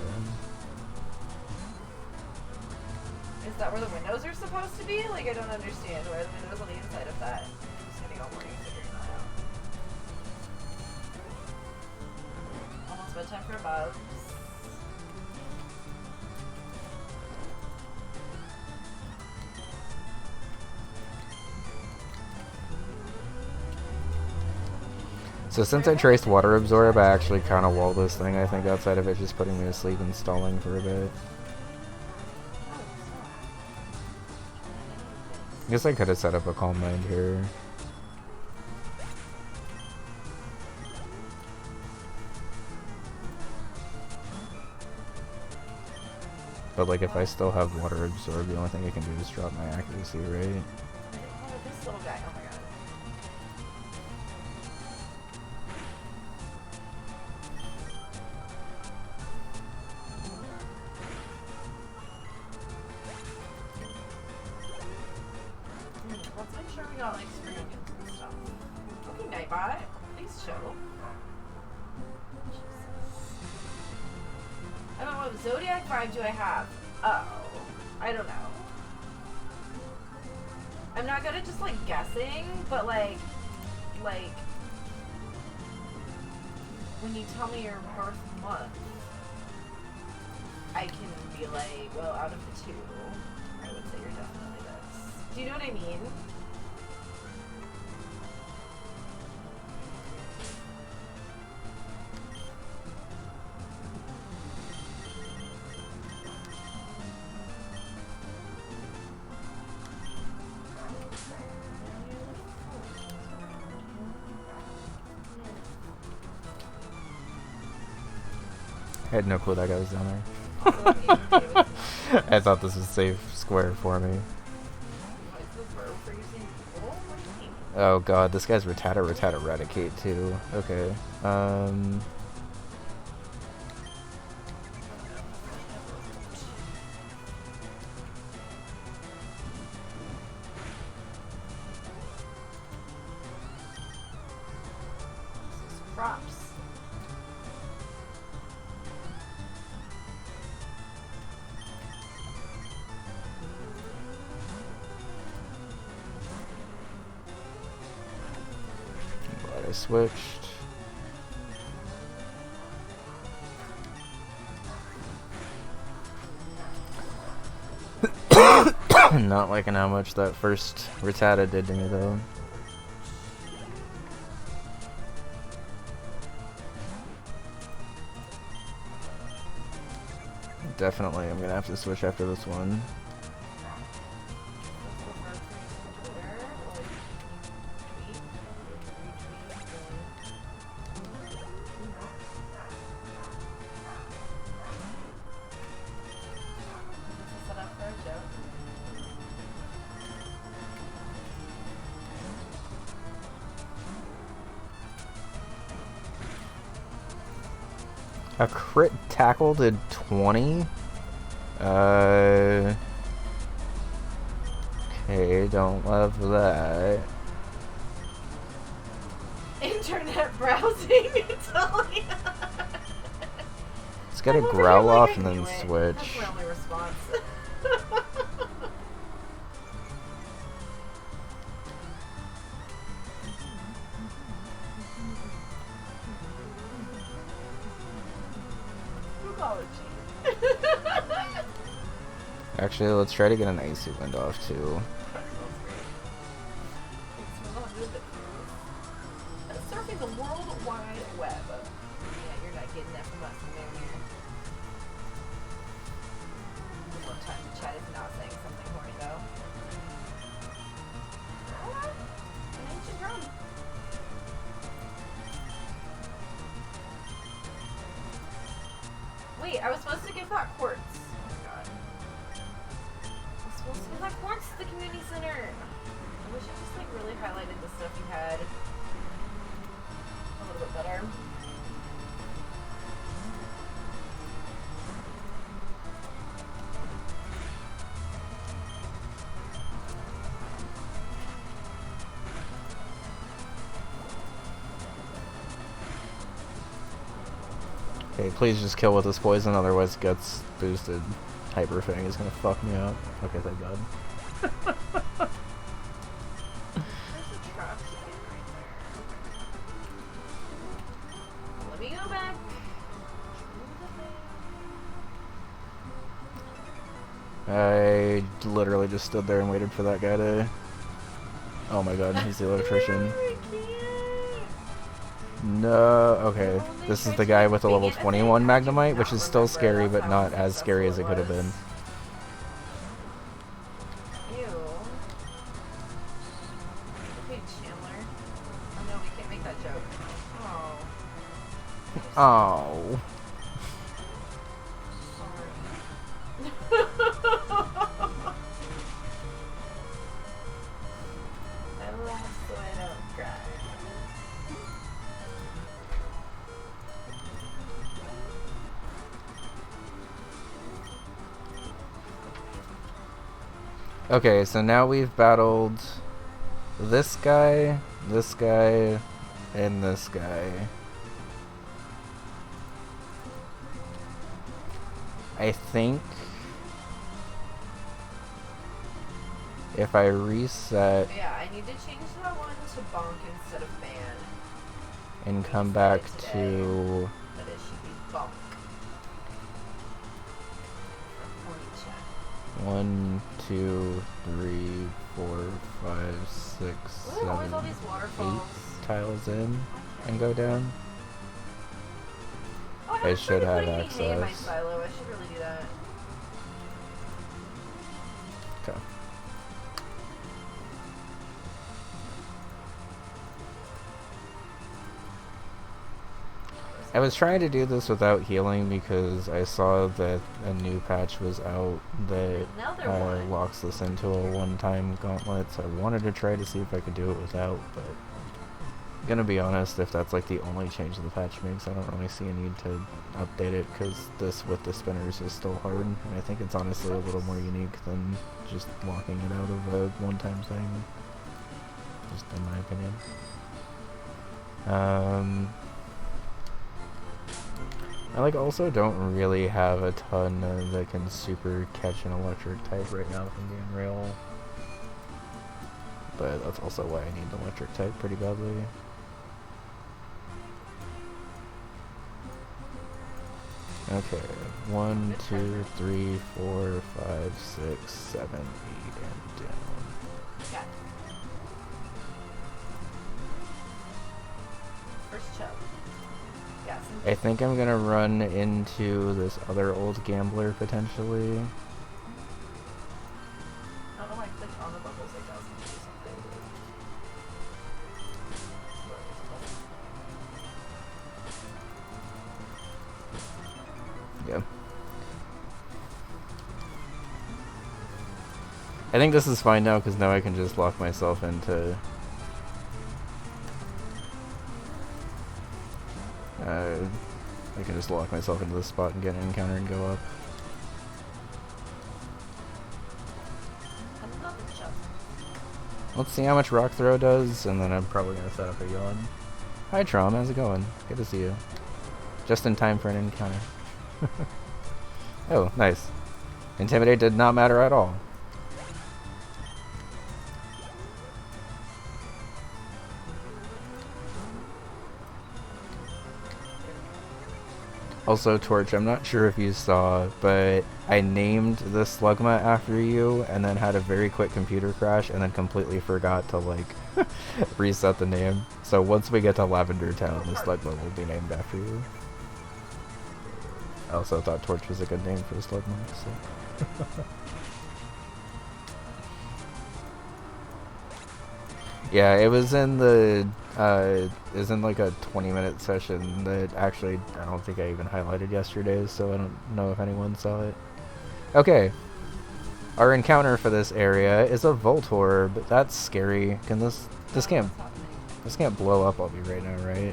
Is that where the windows are supposed to be? Like, I don't understand. Where are the windows on the inside of that? I'm just gonna go morning figuring that out. Almost bedtime for Bubs. So since I traced Water Absorb, I actually kind of wall this thing, I think, outside of it just putting me to sleep and stalling for a bit. I guess I could have set up a Calm Mind here. But like if I still have Water Absorb, the only thing I can do is drop my accuracy, right? Oh, this little guy. Oh my god. Let's make sure we got like spring onions and stuff. Okay, Nightbot. Please show. I don't know what Zodiac vibe do I have. Oh, I don't know. I'm not good at just like guessing, but like when you tell me your birth month, I can be like, well, out of the two, I would say you're definitely this. Do you know what I mean? I had no clue that guy was down there. I thought this was safe square for me. Oh god, this guy's Rattata Eradicate too. Okay. Props. Glad I switched. Not liking how much that first Rattata did to me though. Definitely, I'm gonna have to switch after this one. A crit tackle did 20? Okay, don't love that. Internet browsing, Italia. It's gotta growl off and then switch. That's my only response. Actually, let's try to get an icy wind off too. Surfing the World Wide Web. Yeah, you're not getting that from us from down here. One time to chat is not saying something horny though. Alright. An ancient drum. Wait, I was supposed to give that quartz. Supposed to be like quartz to the community center. I wish it just like really highlighted the stuff you had a little bit better. Okay, please just kill with this poison, otherwise Guts boosted Hyper Fang is gonna fuck me up. Okay, thank god. There's a trap sitting right there. Let me go back. I literally just stood there and waited for that guy to... Oh my god, he's the electrician. No, okay. This is the guy with the level 21 Magnemite, which is still scary, but not as scary as it could have been. Ew. Okay, Chandler. Oh no, we can't make that joke. Oh. Oh. I laugh so I don't cry. Okay, so now we've battled this guy, and this guy. I think if I reset But yeah, I need to change that one to bonk instead of ban. and come back Today. to But it should be bonk. For point check. 1, 2, 3, 4, 5, 6, Ooh, where's all 7, these 8 waterfalls? tiles in and go down. Oh, I I haven't should started have putting any hay in my access. silo. I should really do that. Okay. I was trying to do this without healing because I saw that a new patch was out that Another one. locks this into a one-time gauntlet, so I wanted to try to see if I could do it without, but gonna be honest, if that's like the only change the patch makes, I don't really see a need to update it because this with the spinners is still hard, and I think it's honestly a little more unique than just locking it out of a one-time thing, just in my opinion. I like also don't really have a ton that can super catch an electric type right now from being real. But that's also why I need an electric type pretty badly. Okay, 1, 2, 3, 4, 5, 6, 7, 8, and down. Got it. First chub. Got some. I think I'm gonna run into this other old gambler potentially. I don't know why I clicked on the bubbles like that was gonna do something. Yeah. I think this is fine now because now I can just lock myself into I can just lock myself into this spot and get an encounter and go up. Another chub. Let's see how much rock throw does, and then I'm probably gonna set up a yawn. Hi Trom, how's it going? Good to see you. Just in time for an encounter. Oh, nice. Intimidate did not matter at all. Also, Torch, I'm not sure if you saw, but I named the Slugma after you and then had a very quick computer crash and then completely forgot to, like, reset the name. So once we get to Lavender Town, the Slugma will be named after you. I also thought Torch was a good name for the Slugma, so... Yeah, it was in the, like a 20-minute session that actually I don't think I even highlighted yesterday, so I don't know if anyone saw it. Okay. Our encounter for this area is a Voltorb. That's scary. Can this can't blow up on me right now, right?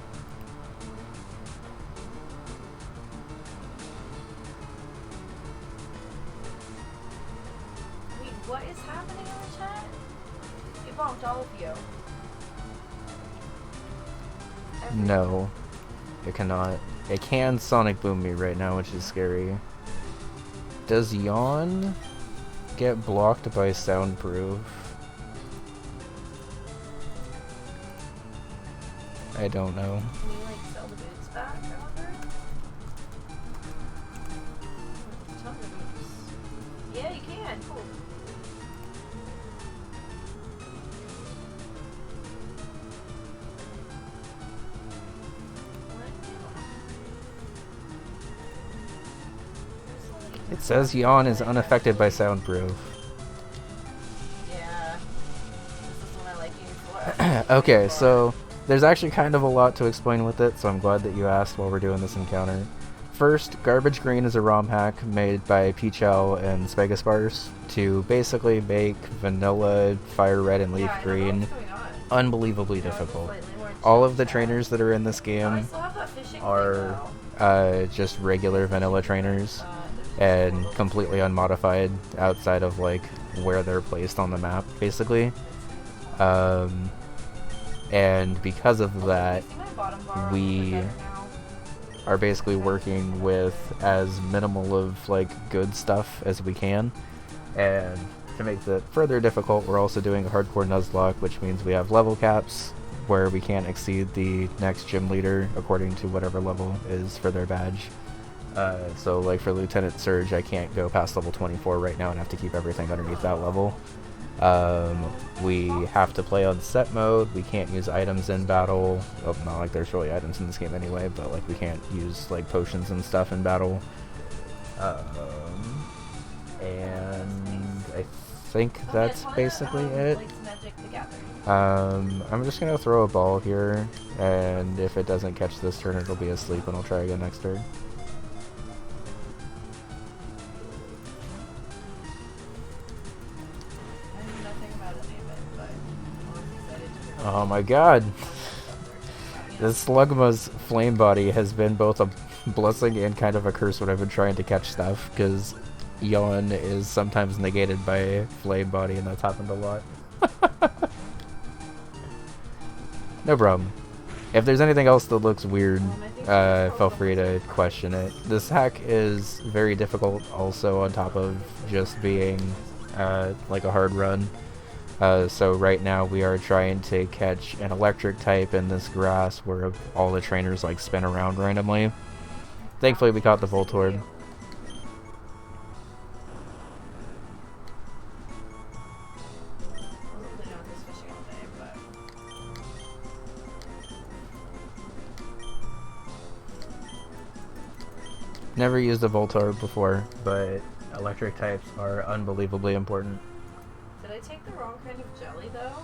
Wait, what is happening in the chat? It bonked all of you. No. It cannot. It can Sonic Boom me right now, which is scary. Does Yawn get blocked by Soundproof? I don't know. Can you like sell the boots back, I wonder? Tons of boots. Yeah, you can. Cool. It says Yawn is unaffected by Soundproof. Yeah. This is what I like you for. Okay, so there's actually kind of a lot to explain with it, so I'm glad that you asked while we're doing this encounter. First, Garbage Green is a ROM hack made by Peachel and Spegasparse to basically make vanilla Fire Red and Leaf Green unbelievably difficult. All of the trainers that are in this game are just regular vanilla trainers and completely unmodified outside of like where they're placed on the map, basically. And because of that, we are basically working with as minimal of like good stuff as we can, and to make it further difficult, we're also doing a hardcore Nuzlocke, which means we have level caps where we can't exceed the next gym leader according to whatever level is for their badge. So like for Lieutenant Surge, I can't go past level 24 right now and have to keep everything underneath that level. We have to play on set mode. We can't use items in battle. Oh, not like there's really items in this game anyway, but like we can't use like potions and stuff in battle. And I think that's basically it. I'm just gonna throw a ball here, and if it doesn't catch this turn, it'll be asleep, and I'll try again next turn. Oh my god! This Slugma's flame body has been both a blessing and kind of a curse when I've been trying to catch stuff, because yawn is sometimes negated by flame body, and that's happened a lot. No problem. If there's anything else that looks weird, feel free to question it. This hack is very difficult also, on top of just being like a hard run. So right now we are trying to catch an electric type in this grass where all the trainers like spin around randomly. Thankfully we caught the Voltorb. Never used a Voltorb before, but electric types are unbelievably important. Did I take the wrong kind of jelly though?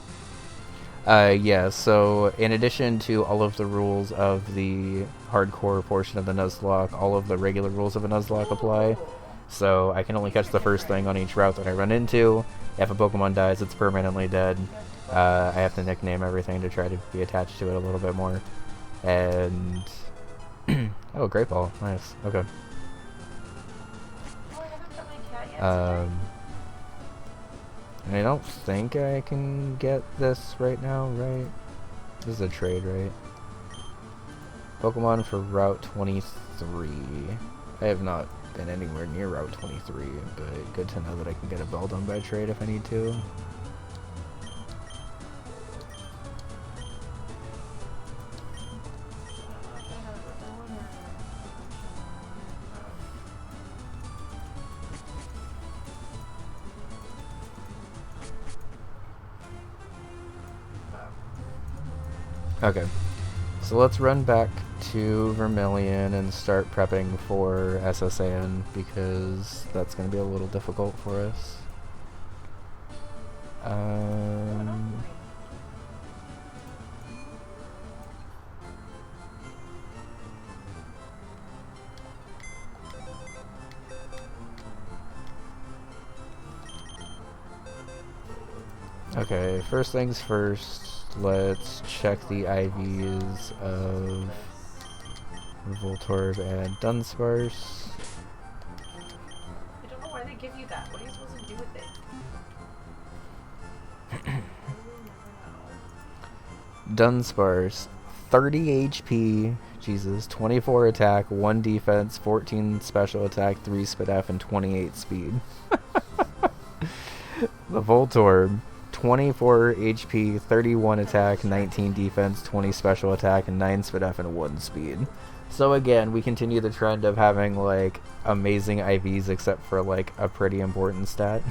Yeah, so in addition to all of the rules of the hardcore portion of the Nuzlocke, all of the regular rules of a Nuzlocke apply. So I can only catch the first thing on each route that I run into. If a Pokemon dies, it's permanently dead. I have to nickname everything to try to be attached to it a little bit more. And... oh, Great Ball. Nice. Okay. I don't think I can get this right now, right? This is a trade, right? Pokemon for Route 23. I have not been anywhere near Route 23, but good to know that I can get a Beldum by trade if I need to. Okay, so let's run back to Vermilion and start prepping for SSN, because that's going to be a little difficult for us. Okay, first things first. Let's check the IVs of Voltorb and Dunsparce. I don't know why they give you that. What are you supposed to do with it? Dunsparce, 30 HP, Jesus, 24 attack, 1 defense, 14 special attack, 3 speed F, and 28 speed. The Voltorb, 24 HP, 31 attack, 19 defense, 20 special attack, and 9 speed F and 1 speed. So again, we continue the trend of having like amazing IVs except for like a pretty important stat.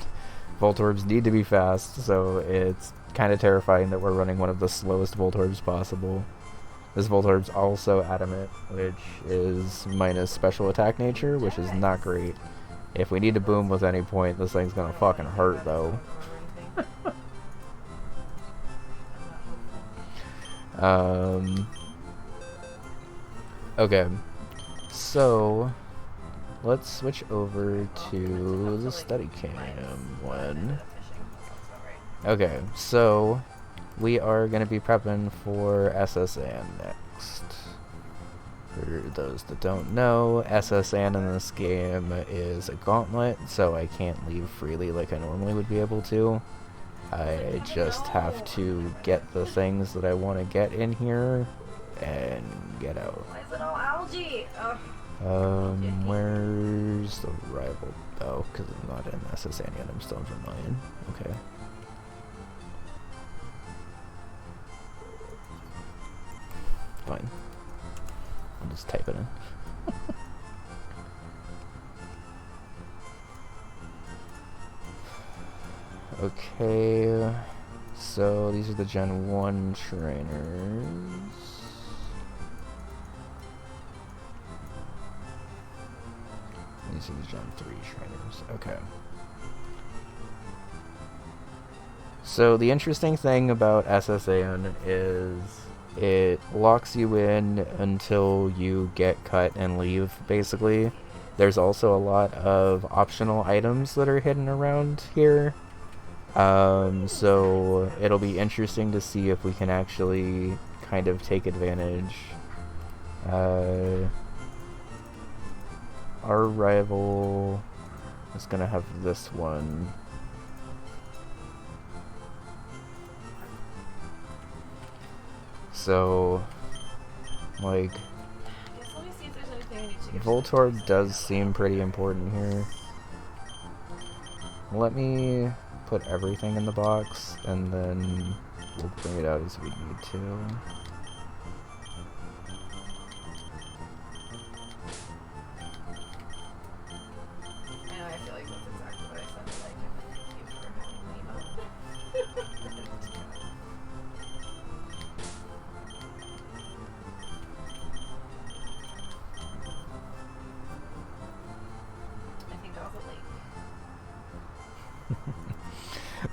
Voltorbs need to be fast, so it's kind of terrifying that we're running one of the slowest Voltorbs possible. This Voltorb's also adamant, which is minus special attack nature, which is not great. If we need to boom with any point, this thing's gonna fucking hurt though. Okay, so let's switch over to the study cam one. Okay, so we are going to be prepping for SSN next. For those that don't know, SSN in this game is a gauntlet, so I can't leave freely like I normally would be able to. I just have to get the things that I want to get in here and get out. Why is it all algae? Ugh. Where's the rival? Oh, because I'm not in SSN yet. I'm still in Vermilion. Okay. Fine. I'll just type it in. Okay. So these are the Gen 1 trainers. These are the Gen 3 trainers. Okay. So the interesting thing about SSAN is it locks you in until you get cut and leave, basically. There's also a lot of optional items that are hidden around here. So it'll be interesting to see if we can actually kind of take advantage. Our rival is gonna have this one. So, like, Voltorb does seem pretty important here. Let me put everything in the box, and then we'll bring it out as we need to.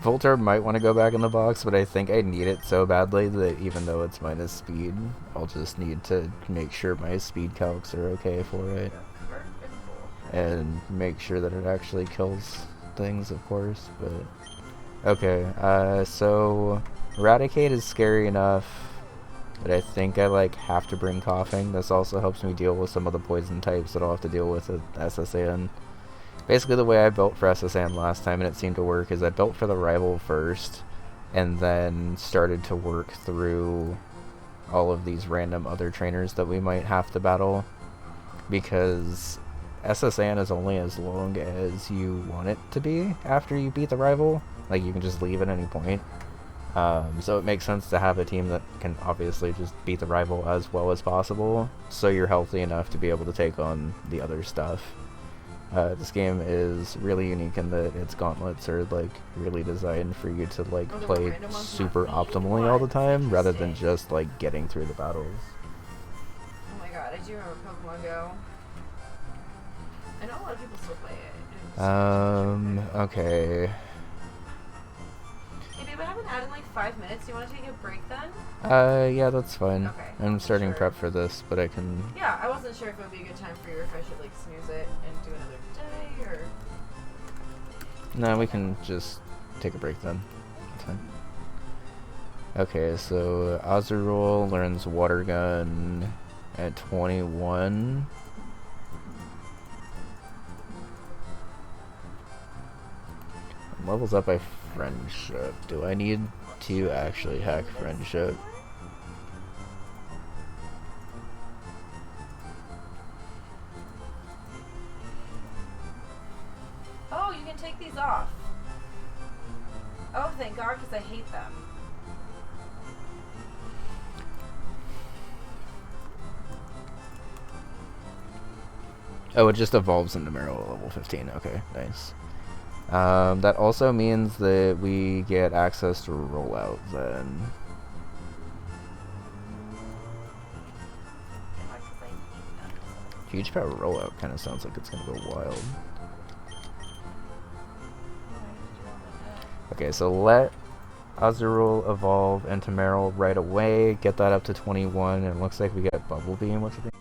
Voltorb might want to go back in the box, but I think I need it so badly that even though it's minus speed, I'll just need to make sure my speed calcs are okay for it. And make sure that it actually kills things, of course, but... Okay, so... Eradicate is scary enough, but I think I, like, have to bring Coughing. This also helps me deal with some of the poison types that I'll have to deal with at SSN. Basically, the way I built for SSN last time, and it seemed to work, is I built for the rival first, and then started to work through all of these random other trainers that we might have to battle, because SSN is only as long as you want it to be after you beat the rival. Like, you can just leave at any point. So it makes sense to have a team that can obviously just beat the rival as well as possible, so you're healthy enough to be able to take on the other stuff. This game is really unique in that its gauntlets are, like, really designed for you to, like, play super optimally all the time, rather than just, like, getting through the battles. Oh my god, I do remember Pokemon Go. I know a lot of people still play it. Okay. Hey babe, I haven't had in like 5 minutes. Do you want to take a break then? Yeah, that's fine. Okay. I'm starting Sure. prep for this, but I can... Yeah, I wasn't sure if it would be a good time for you or if I should like snooze it and do another day or... No, we can just take a break then. That's fine. Okay, so Azurill learns Water Gun at 21. Levels up by Friendship. Do I need to actually hack Friendship? Oh, you can take these off. Oh, thank God, because I hate them. Oh, it just evolves into Meryl at level 15. Okay, nice. That also means that we get access to rollout then. Huge power rollout kind of sounds like it's gonna go wild. Okay, so let Azurill evolve into Meryl right away, get that up to 21, and it looks like we get Bubble Beam, which I think...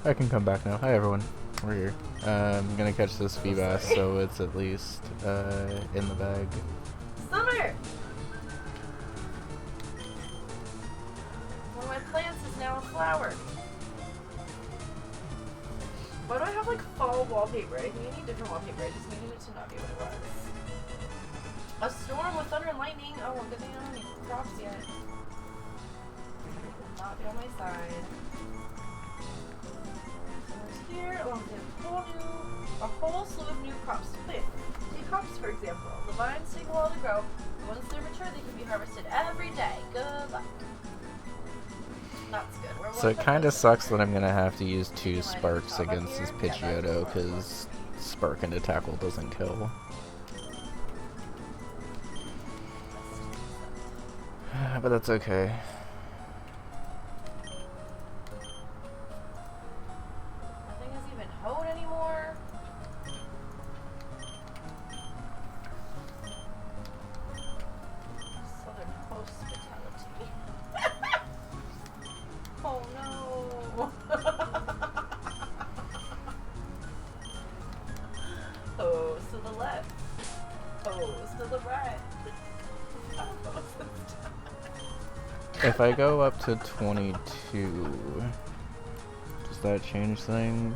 I can come back now. Hi everyone. We're here. I'm gonna catch this Feebas, so it's at least in the bag. Summer! One of my plants is now a flower. Why do I have like fall wallpaper? I think I need different wallpaper. I just needed it to not be what it was. A storm with thunder and lightning. Oh, well, good thing I don't have any crops yet. It will not be on my side. Here, along with a whole slew of new crops to plant. Take hops, for example. The vines take a while to grow. Once they're mature, they can be harvested every day. Good luck. That's good. So it kind of sucks that I'm gonna have to use 2 sparks against this Pidgeotto because spark into tackle doesn't kill. But that's okay. Nothing is even hoed anymore. Southern hospitality. Oh no. Hose to the left. Hose to the right. If I go up to 22, does that change things?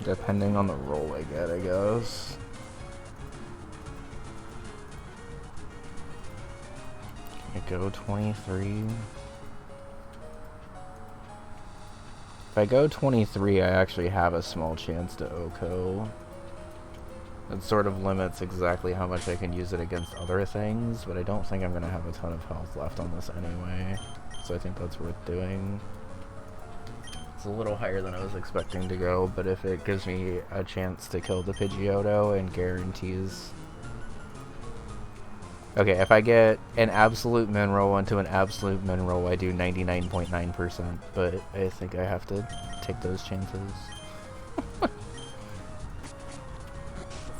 Depending on the roll I get, I guess. Can I go 23? If I go 23, I actually have a small chance to OHKO. That sort of limits exactly how much I can use it against other things, but I don't think I'm going to have a ton of health left on this anyway, so I think that's worth doing. It's a little higher than I was expecting to go, but if it gives me a chance to kill the Pidgeotto and guarantees... Okay, if I get an absolute mineral into an absolute mineral, I do 99.9%, but I think I have to take those chances. It's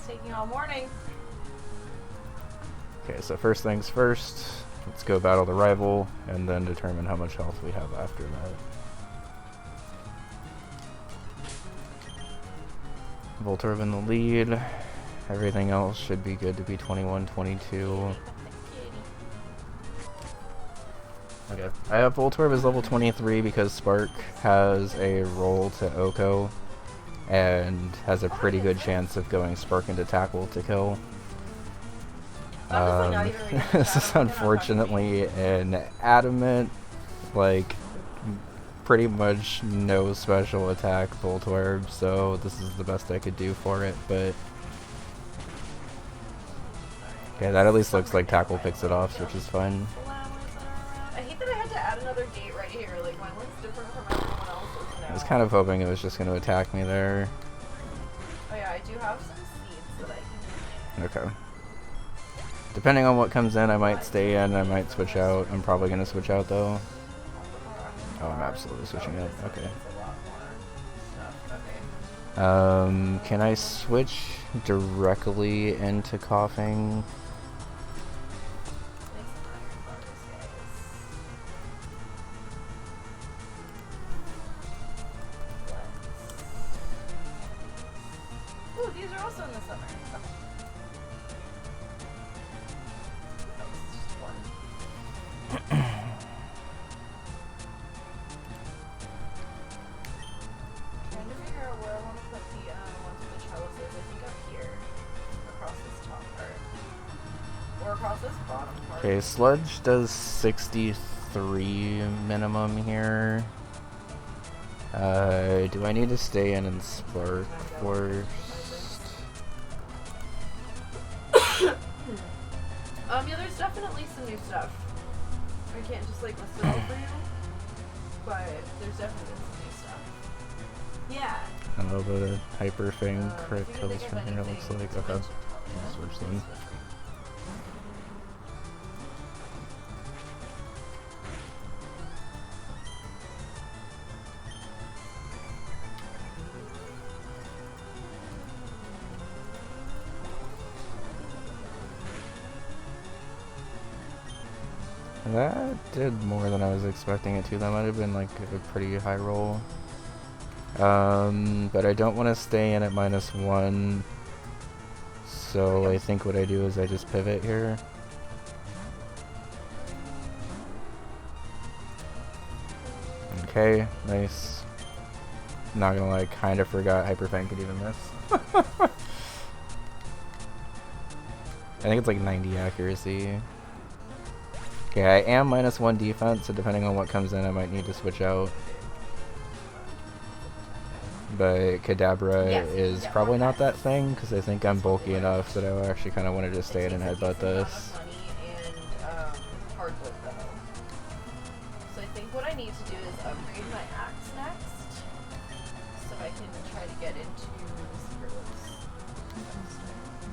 taking all morning. Okay, so first things first, let's go battle the rival, and then determine how much health we have after that. Voltorb in the lead. Everything else should be good to be 21, 22. Okay, I have Voltorb as level 23 because Spark has a roll to OHKO and has a pretty good chance of going Spark into Tackle to kill. This is unfortunately an adamant, like, pretty much no special attack Voltorb, so this is the best I could do for it, but... Okay, that at least looks like Tackle picks it off, which is fun. I hate that I had to add another gate right here. Like, my one's different from everyone else's now. I was kind of hoping it was just going to attack me there. Oh yeah, I do have some seeds that I can... Okay. Depending on what comes in, I might stay in, I might switch out. I'm probably going to switch out, though. Oh, I'm absolutely switching out. Okay. Can I switch directly into Coughing? Ooh, these are also in the summer. Trying to figure out where I want to put the ones with the trellises. I think up here, across this top part, or across this bottom part. Okay, Sludge does 63 minimum here. Do I need to stay in and Spark first? Yeah, there's definitely some new stuff. I can't just like list it all for you, but there's definitely some new stuff. Yeah. I know the Hyper Fang crit kills from here, it looks like. Okay. I'll switch then. That did more than I was expecting it to. That might have been like a pretty high roll. But I don't want to stay in at -1. So I think what I do is I just pivot here. Okay, nice. Not gonna lie, kind of forgot Hyperfang could even miss. I think it's like 90 accuracy. Okay, I am -1 defense, so depending on what comes in, I might need to switch out. But Kadabra is probably not that thing, because I think I'm bulky enough that I actually kind of wanted to stay in and headbutt this. So I think what I need to do is upgrade my axe next, so I can try to get into Secret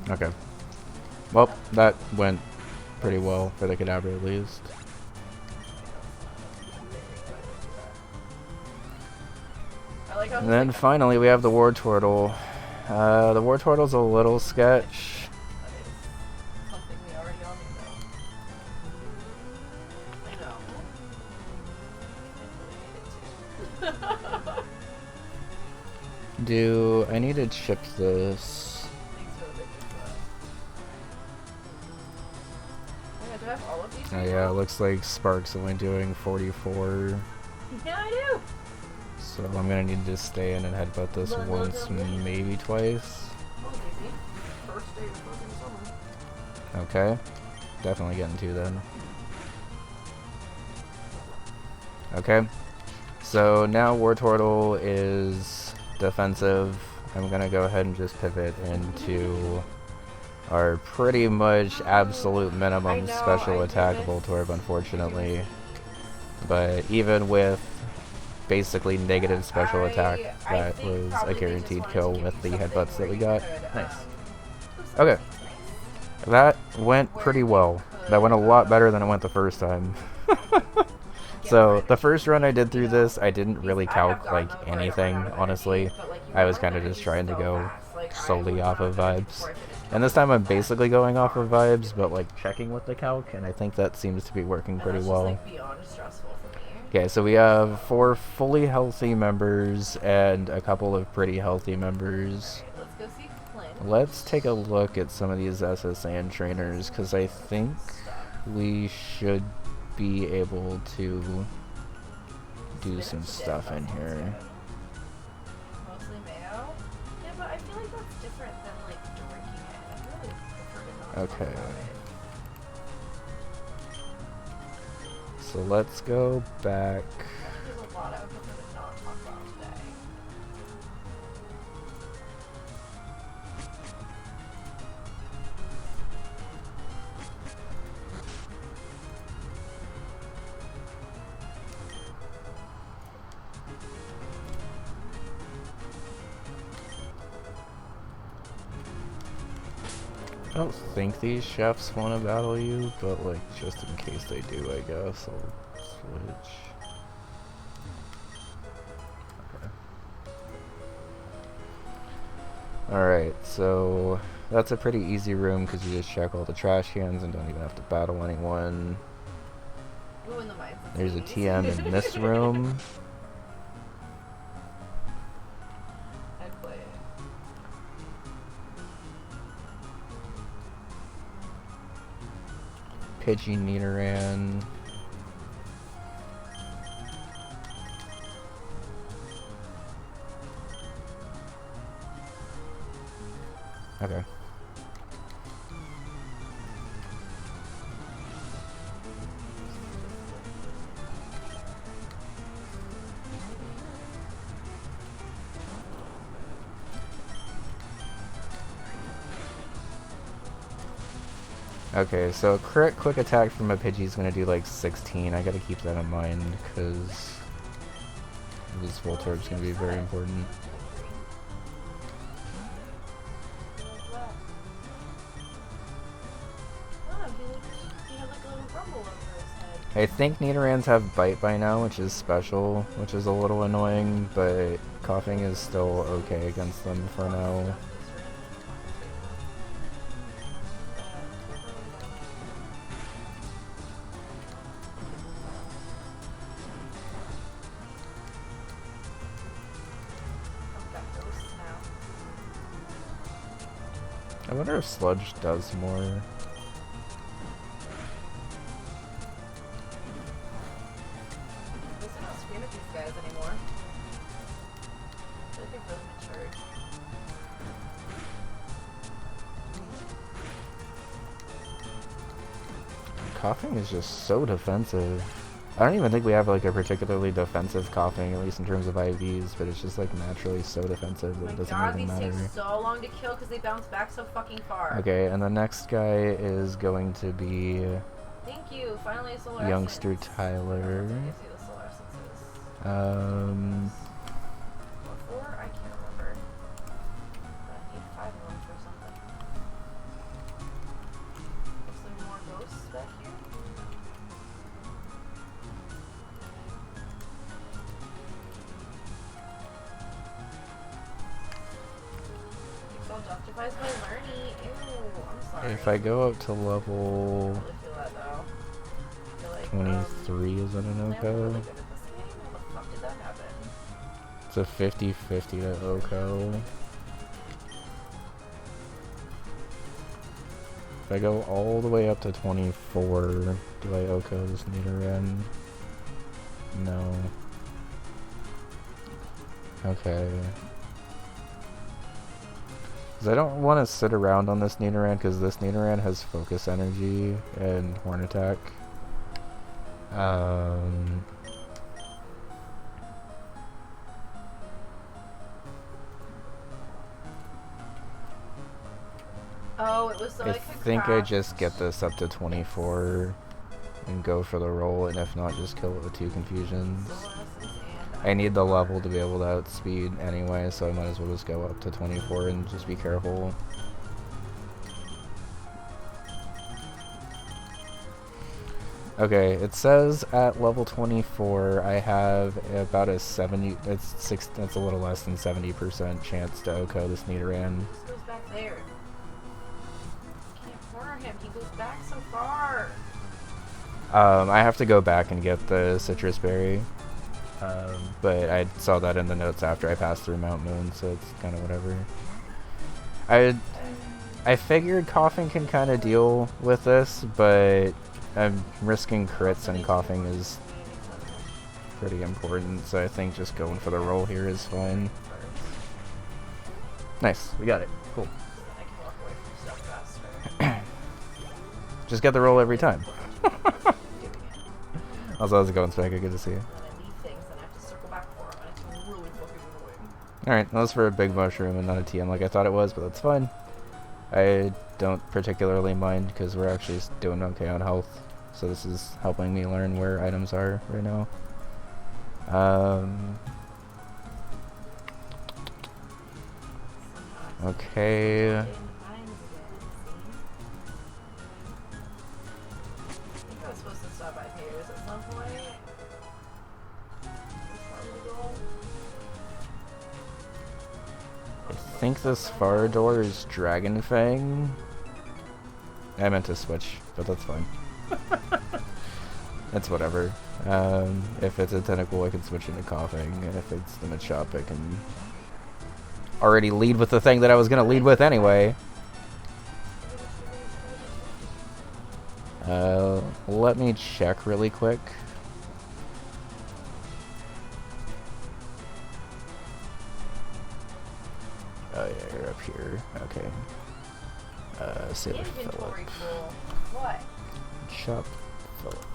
Woods. Okay. Well, that went pretty well for the Kadabra at least. And then finally we have the War Turtle. The War Turtle's a little sketch. Something we already all know. Do I need to chip this? Do I have all of these? Oh yeah, it looks like Spark's only doing 44. Yeah, I do. So I'm gonna need to stay in and headbutt this once, maybe twice. First day of fucking summer. Okay. Definitely getting 2 then. Okay. So now War Turtle is defensive. I'm gonna go ahead and just pivot into our pretty much absolute minimum special attack Voltorb, unfortunately. But even with basically negative special attack, that was a guaranteed kill with the headbutts that we got. Nice. Okay. That went pretty well. That went a lot better than it went the first time. So the first run I did through this, I didn't really calc like anything, honestly. I was kind of just trying to go solely off of vibes. And this time I'm basically going off of vibes, but like checking with the calc, and I think that seems to be working pretty well. Okay, so we have 4 fully healthy members and a couple of pretty healthy members. Let's go see Clint. Let's take a look at some of these SSN trainers, because I think we should be able to do some stuff in here. Mostly mayo? Yeah, but I feel like that's different than like drinking it. I really prefer to not talk Okay. about it. So let's go back. There's a lot I would prefer to not talk about today. I don't think these chefs want to battle you, but like just in case they do, I guess I'll switch. Okay. Alright, so that's a pretty easy room because you just check all the trash cans and don't even have to battle anyone. Ooh, in the mines, it's There's a easy. TM in this room. I'd play it. Pidgey Nidoran. Okay. Okay, so crit quick attack from a Pidgey is going to do like 16. I gotta keep that in mind because this Voltorb is going to be very important. Oh, he had like a little rumble over his head. I think Nidorans have Bite by now, which is special, which is a little annoying, but Coughing is still okay against them for now. wonder if Sludge does more. Listen, I don't scream at these guys anymore. I think they're really matured. Coughing is just so defensive. I don't even think we have like a particularly defensive coughing, at least in terms of IVs, but it's just like naturally so defensive that it doesn't even matter. These take so long to kill because they bounce back so fucking far. Okay, and the next guy is going to be Thank you. Finally, a solar Youngster essence. Tyler. Let me see the solar essences. What for? I can't remember. But I need 5 of them for something. Is there more ghosts back here? Excel justifies my learning. Ew, I'm sorry. If I go up to I level really feel that though. I feel like, 23, is that an I'm really OCO? good at this game. How the fuck did that happen? It's a 50-50 to OCO. If I go all the way up to 24, do I OCO this Nidoran? No. Okay. Because I don't want to sit around on this Nidoran, because this Nidoran has Focus Energy and Horn Attack. Oh, it was so I I could think I craft. just get this up to 24 and go for the roll, and if not, just kill it with 2 confusions. Solar essence and I need the level to be able to outspeed anyway, so I might as well just go up to 24 and just be careful. Okay, it says at level 24 I have about a 70, that's a little less than 70% chance to OCO this Nidoran. He goes back there. Can't corner him. He goes back so far. I have to go back and get the citrus berry. But I saw that in the notes after I passed through Mount Moon, so it's kind of whatever. I figured coughing can kind of deal with this, but I'm risking crits, and coughing is pretty important, so I think just going for the roll here is fine. Nice, we got it. Cool. I can walk away from stuff faster. Just get the roll every time. Doing it. Also, how's it going, Spiker? Good to see you. And then I leave things and I have to circle back for them, and it's really fucking annoying. Alright, that was for a big mushroom and not a TM like I thought it was, but that's fine. I don't particularly mind because we're actually doing okay on health, so this is helping me learn where items are right now. Okay. In mines again, see? I think I was supposed to stop by Payers at some point. That's probably the goal. I think this far door is Dragon Fang. I meant to switch, but that's fine. That's whatever. If it's a tentacle, I can switch into coughing, and if it's the Machop, I can already lead with the thing that I was gonna lead with anyway. Let me check really quick. Oh yeah, you're up here. Okay. Sailor Phillip. Inventory full. What? Chop Phillip.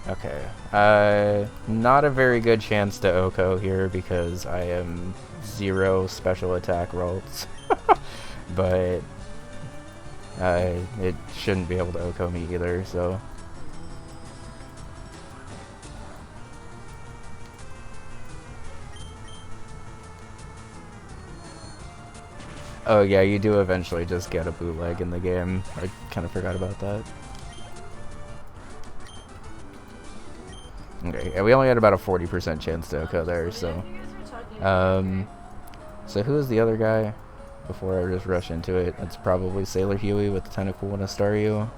Okay. Not a very good chance to OCO here because I am 0 special attack rolls. But it shouldn't be able to OCO me either, so. Oh yeah, you do eventually just get a bootleg in the game. I kind of forgot about that. Okay, yeah, we only had about a 40% chance to OCO there, so. So who is the other guy? Before I just rush into it, it's probably Sailor Huey with the Tentacle and a Staryu.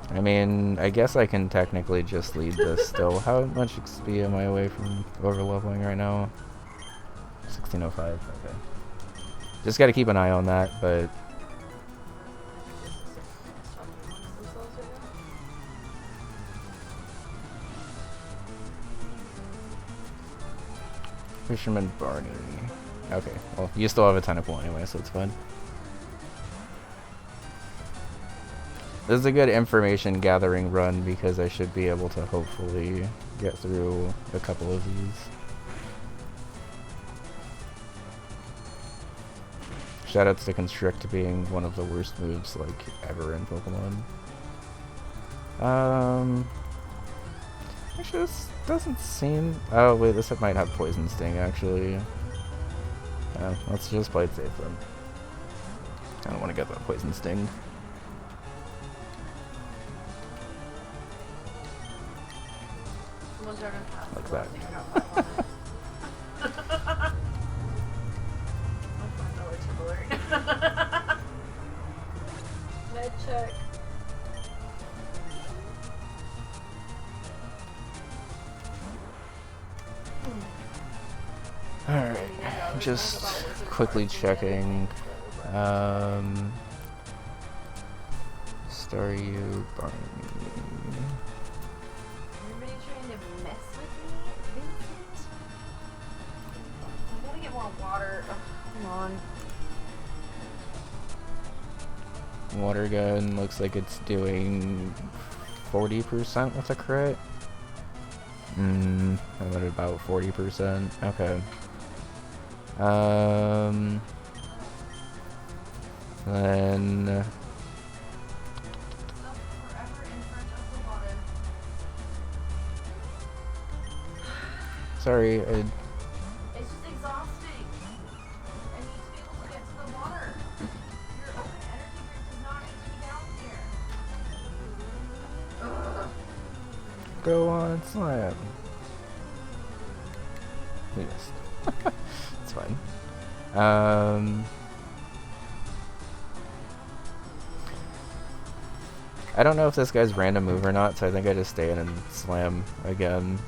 I mean, I guess I can technically just lead this still. How much XP am I away from overleveling right now? 1605, okay. Just gotta keep an eye on that, but... Fisherman Barney. Okay, well, you still have a tentacle anyway, so it's fine. This is a good information gathering run because I should be able to hopefully get through a couple of these. Shoutouts to Constrict being one of the worst moves like ever in Pokemon. Actually this doesn't seem... Oh wait, this might have Poison Sting actually. Let's just play it safe then. I don't want to get that Poison Sting. Like that. Med check. Alright, just quickly checking. Staryu, Barney. Everybody trying to mess with me, Vincent? I gotta get more water. Ugh, come on. Water gun looks like it's doing 40% with a crit. I'm at about 40%. Okay. Then sorry, It's just exhausting. I need to be able to get to the water. Your open energy drink does not need to be down here. Ugh. go on, slam. We missed. It's fine. I don't know if this guy's random move or not, so I think I just stay in and slam again.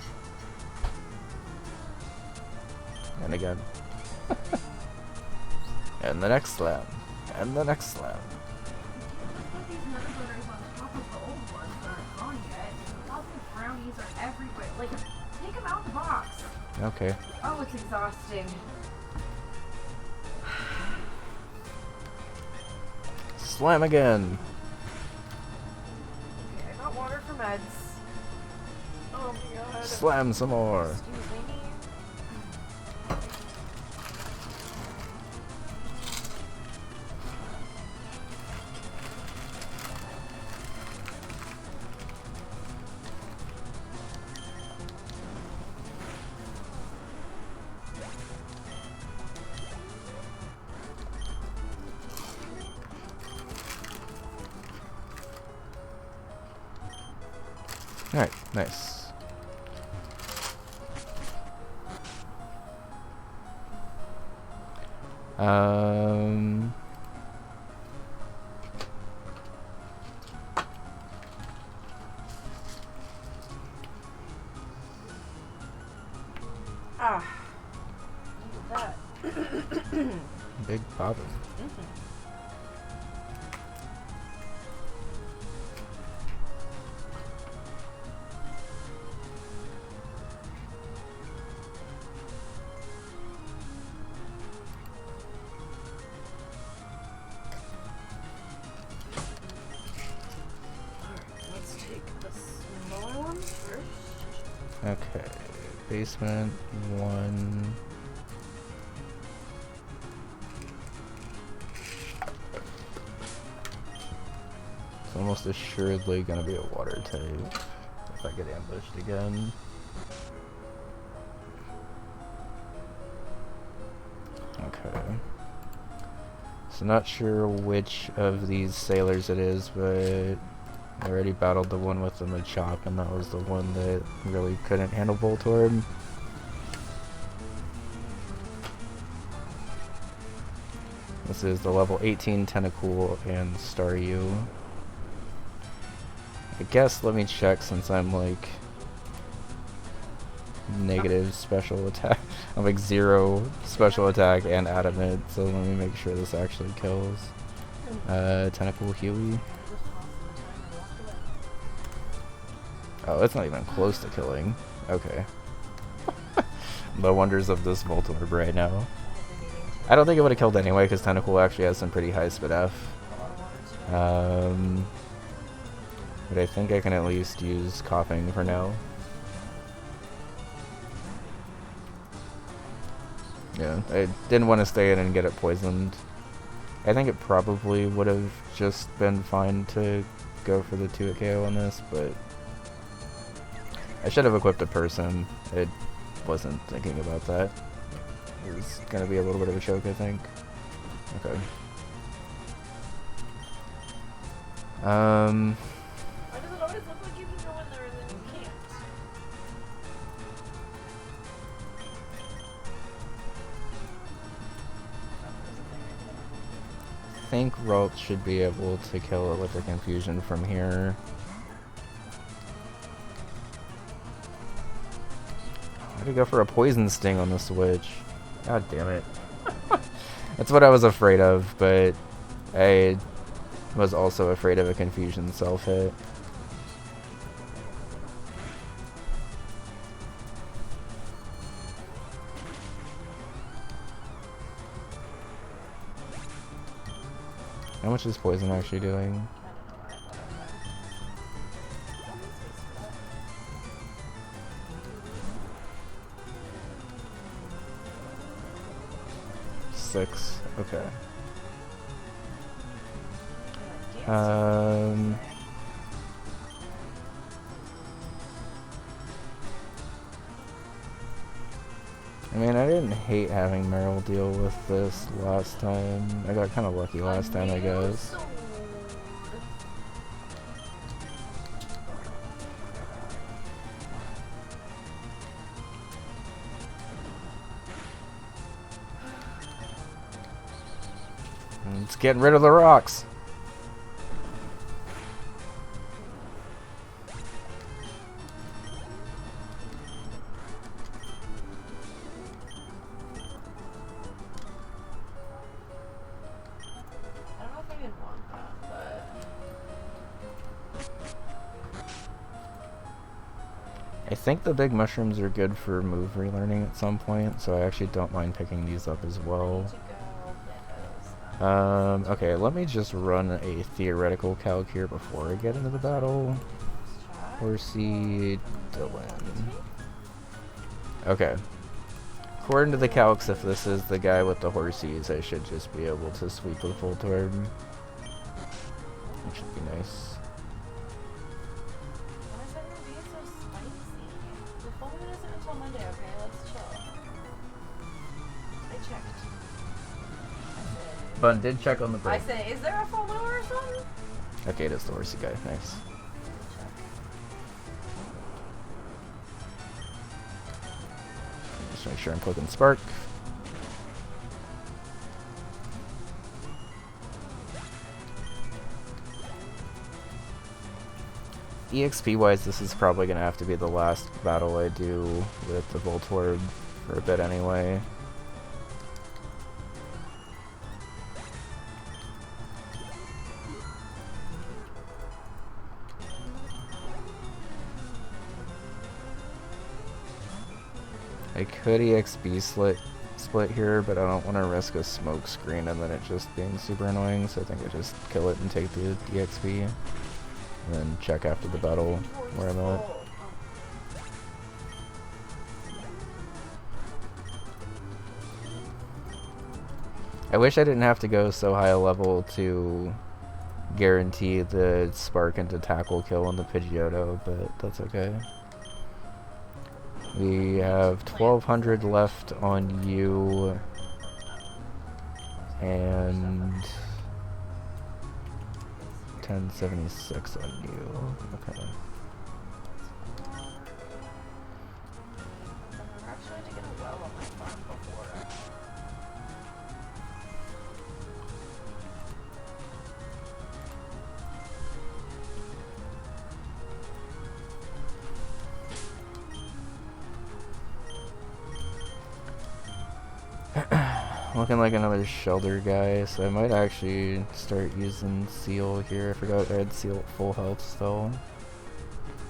And again. And the next slam. And the next slam. These nut butters on top of the old ones that aren't gone yet. Lots of brownies are everywhere. Like, take them out the box. Okay. Oh, it's exhausting. Slam again. Okay, I got water for meds. Oh my god. Slam some more. Excuse me. Alright, nice. Ah. Look at that. Big Papa. Let's take the smaller one first. Okay. Basement 1. It's almost assuredly gonna be a water type if I get ambushed again. Okay. So not sure which of these sailors it is, but I already battled the one with the Machop, and that was the one that really couldn't handle Voltorb. This is the level 18 Tentacool and Staryu. I guess let me check since I'm like negative special attack. I'm like 0 special attack and adamant, so let me make sure this actually kills. Tentacle Huey. Oh, it's not even close to killing. Okay. The wonders of this Voltorb right now. I don't think it would have killed anyway, because Tentacle actually has some pretty high spit F. But I think I can at least use Coughing for now. Yeah, I didn't want to stay in and get it poisoned. I think it probably would have just been fine to go for the 2-hit KO on this, but I should have equipped a person. I wasn't thinking about that. It was going to be a little bit of a choke, I think. Okay. Why does it always look like you can go in there and then you can't? I think Ralt should be able to kill it with the confusion from here. I had to go for a poison sting on the switch. God damn it. That's what I was afraid of, but I was also afraid of a confusion self-hit. How much is poison actually doing? Six. Okay. I mean, I didn't hate having Meryl deal with this last time. I got kind of lucky last time, I guess. It's getting rid of the rocks. I think the big mushrooms are good for move relearning at some point, so I actually don't mind picking these up as well. Okay, let me just run a theoretical calc here before I get into the battle. Horsey Dylan. Okay. According to the calcs, if this is the guy with the horsies, I should just be able to sweep with Voltorb. Which should be nice. Bun did check on the break. I said, is there a full moon or something? Okay, that's the horsey guy. Nice. Just make sure I'm clicking Spark. EXP wise, this is probably going to have to be the last battle I do with the Voltorb for a bit anyway. I could EXP split here, but I don't want to risk a smoke screen and then it just being super annoying, so I think I just kill it and take the EXP. And then check after the battle where I'm at. I wish I didn't have to go so high a level to guarantee the Spark into tackle kill on the Pidgeotto, but that's okay. We have 1200 left on you, and 1076 on you. Okay. looking like another shelter guy, so I might actually start using seal here. I forgot I had seal at full health still.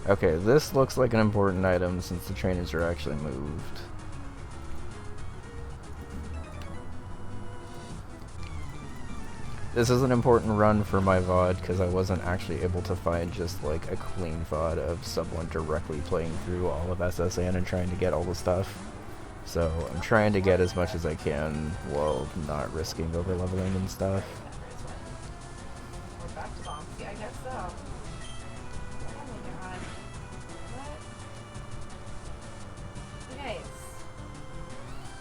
Okay, this looks like an important item since the trainers are actually moved. This is an important run for my VOD because I wasn't actually able to find just like a clean VOD of someone directly playing through all of SSN and trying to get all the stuff. So I'm trying to get as much as I can while not risking over leveling and stuff. We're back to bombs. Yeah, I guess so. Oh my god. What? Guys.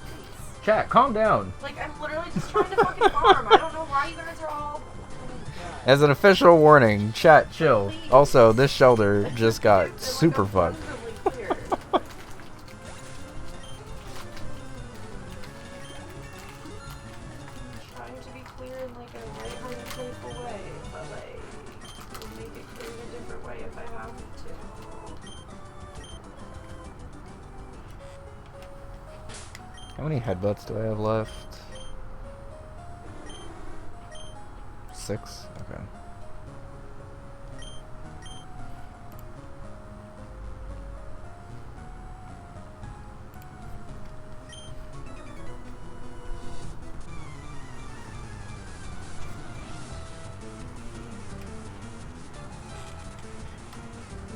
Please. Chat, calm down. Like, I'm literally just trying to fucking farm. I don't know why you guys are all... Oh my god. As an official warning, chat, chill. Please. Also, this shelter just got super fucked. Clear. Trying to be clear in like a right-wing playful way, but like, we'll make it clear in a different way if I have to. How many headbutts do I have left? 6? Okay.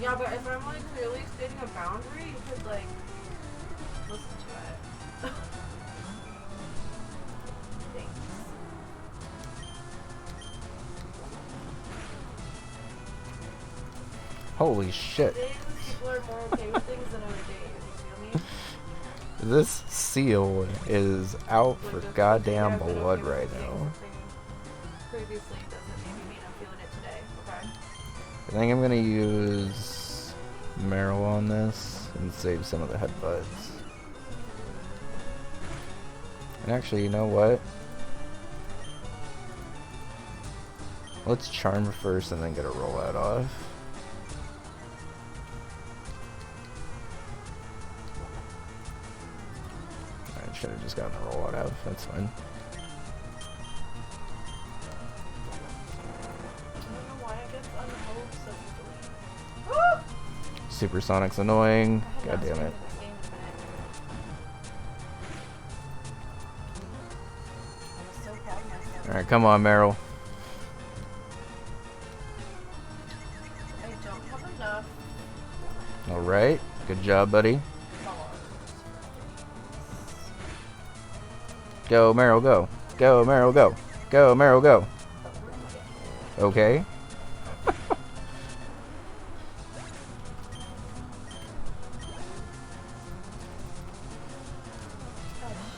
Yeah, but if I'm like really stating a boundary, you could like listen to it. Thanks. Holy shit. Days people are more okay with things than other days, you feel me? This seal is out for Like, just goddamn because I've been blood okay with right saying now. something previously doesn't maybe mean I'm feeling it today, okay? I think I'm gonna use Meryl on this and save some of the headbutts. And actually, you know what? Let's charm first and then get a rollout off. I should have just gotten a rollout off, that's fine. I don't know why I get unhooked so easily. Supersonic's annoying. I God have damn not it. started this game in a minute. I was so proud of myself. Alright, come on, Meryl. I don't have enough Alright, good job, buddy. bars. Go, Meryl, go. Go, Meryl, go. Go, Meryl, go. Okay. Oh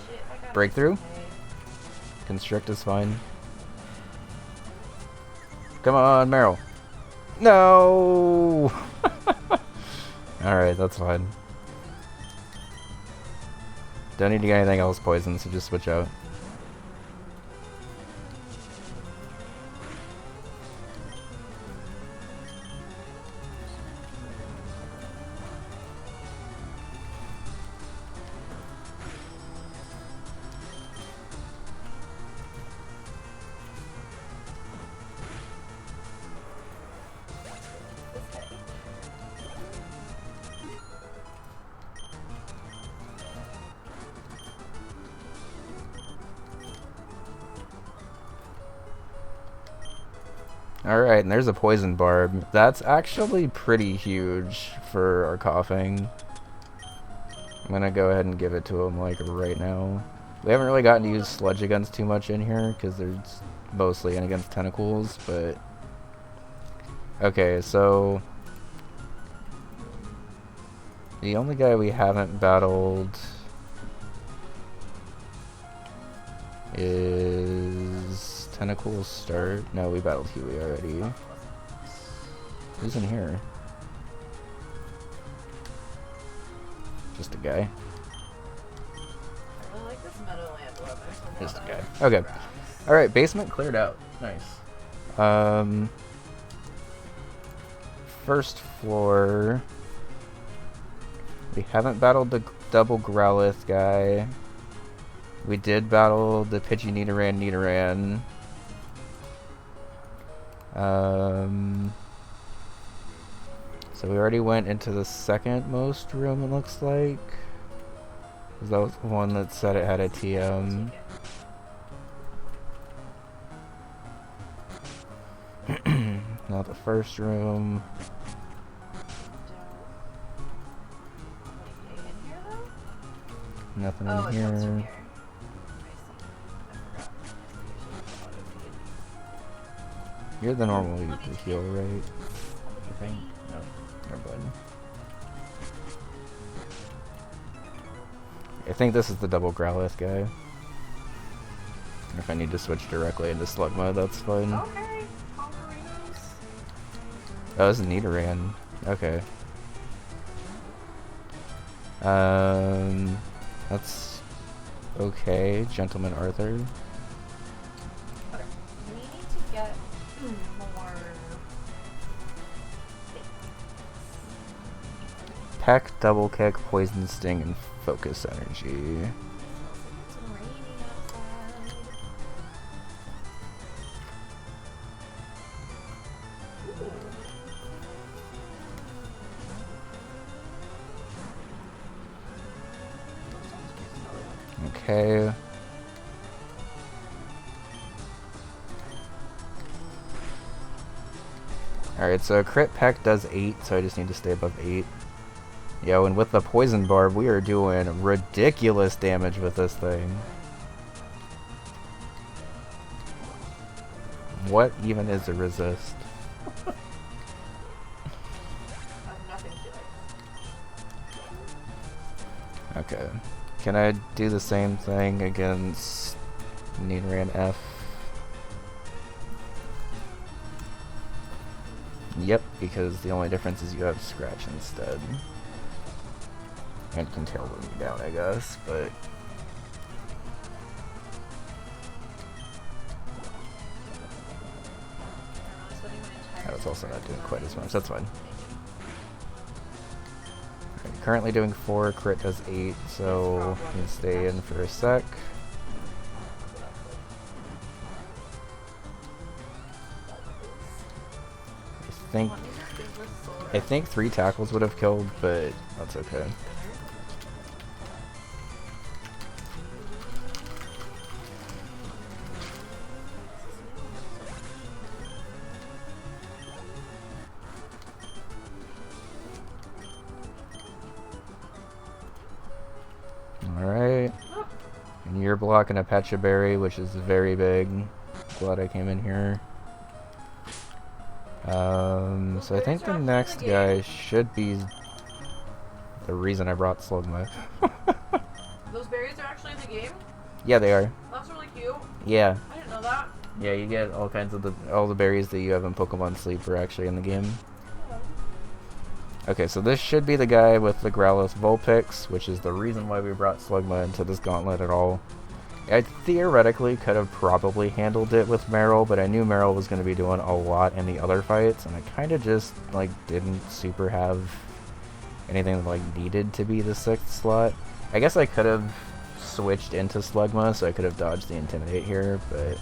shit, I got Breakthrough? okay. Constrict is fine. Come on, Meryl. No! Alright, that's fine. Don't need to get anything else poisoned, so just switch out. Alright, and there's a poison barb. That's actually pretty huge for our coughing. I'm gonna go ahead and give it to him, like, right now. We haven't really gotten to use Sludge Against too much in here, because there's mostly in against tentacles, but... Okay, so... The only guy we haven't battled... is... Tentacle start? No, we battled Huey already. Who's in here? Just a guy. I really like this Meadowland one. There's Just a lot guy. of Okay. grass. Alright, basement cleared out. Nice. First floor. We haven't battled the double Growlithe guy. We did battle the Pidgey Nidoran. So we already went into the second most room, it looks like. 'Cause that was the one that said it had a TM. Not the first room. Nothing Oh, in it comes from here. here. You're the normal to heal, right? I think. No, never mind. I think this is the double Growlithe guy. If I need to switch directly into Slug mode, that's fine. Okay, Ponkerinos. Oh, this is Nidoran. Okay. That's okay, Gentleman Arthur. Okay, we need to get more Peck, Double Kick, Poison Sting, and Focus Energy. It's raining outside. Okay. Alright, so crit peck does 8, so I just need to stay above 8. Yo, and with the poison barb, we are doing ridiculous damage with this thing. What even is a resist? Nothing to it. Okay. Can I do the same thing against Nidoran F? Yep, because the only difference is you have Scratch instead. And can tailwind me down, I guess, but... I was also not doing quite as much, that's fine. Right, currently doing 4, crit does 8, so you can stay in for a sec. I think 3 tackles would have killed, but that's okay. Alright. And you're blocking a Pecha Berry, which is very big. Glad I came in here. So I think the next guy should be the reason I brought Slugma. Those berries are actually in the game? Yeah, they are. That's really cute. Yeah. I didn't know that. Yeah, you get all kinds of all the berries that you have in Pokemon Sleep are actually in the game. Okay, so this should be the guy with the Growlithe Vulpix, which is the reason why we brought Slugma into this gauntlet at all. I theoretically could have probably handled it with Meryl, but I knew Meryl was going to be doing a lot in the other fights, and I kind of just, like, didn't super have anything that, like, needed to be the 6th slot. I guess I could have switched into Slugma, so I could have dodged the Intimidate here, but...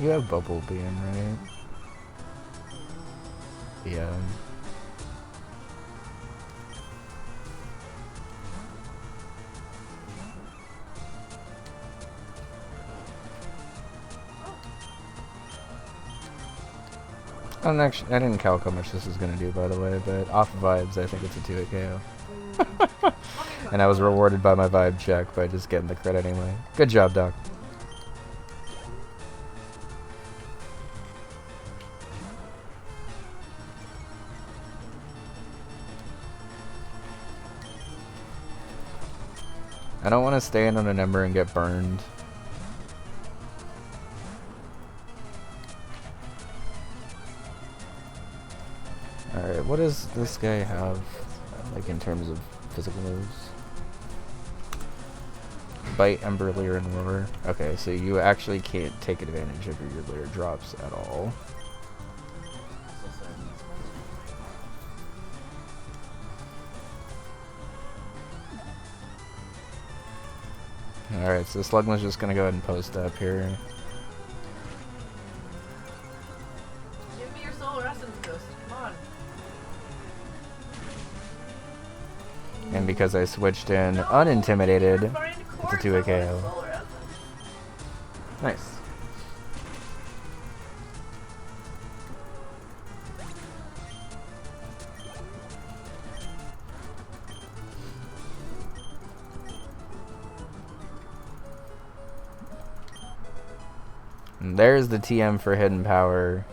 You have Bubble Beam, right? Yeah. Actually, I didn't calc how much this is going to do, by the way, but off vibes, I think it's a 2-hit KO. And I was rewarded by my vibe check by just getting the crit anyway. Good job, Doc. I don't want to stay in on an Ember and get burned. Alright, what does this guy have, like, in terms of physical moves? Bite, Ember, Leer, and Roar. Okay, so you actually can't take advantage of your Leer drops at all. Alright, so Slugma's just gonna go ahead and post up here. Give me your solar essence, Ghost. Come on. And because I switched in unintimidated, it's a 2-hit KO. Nice. And there's the TM for Hidden Power.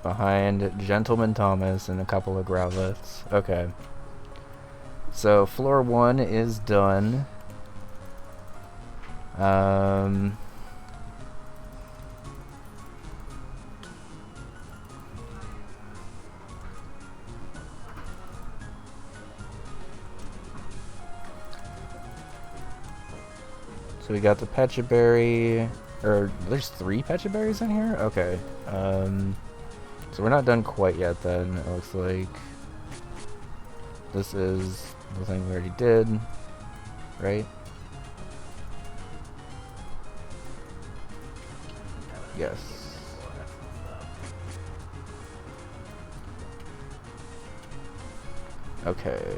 Behind Gentleman Thomas and a couple of Growliths. Okay. So floor 1 is done. So we got the Pecha Berry, or there's 3 Pecha Berries in here? Okay. So we're not done quite yet then, it looks like. This is the thing we already did, right? Yes. Okay.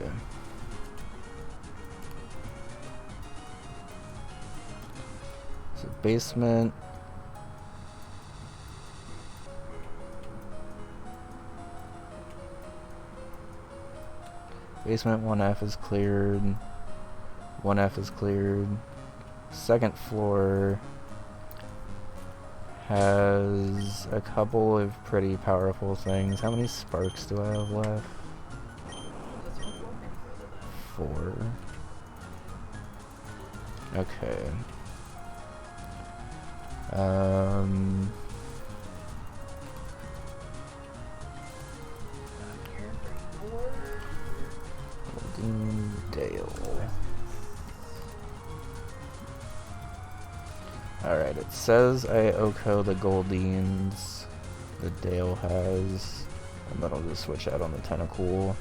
So basement. Basement 1F is cleared. 1F is cleared. Second floor has a couple of pretty powerful things. How many sparks do I have left? 4. Okay. Dale. Alright, it says I Oko the Goldines. The Dale has. And then I'll just switch out on the Tentacool.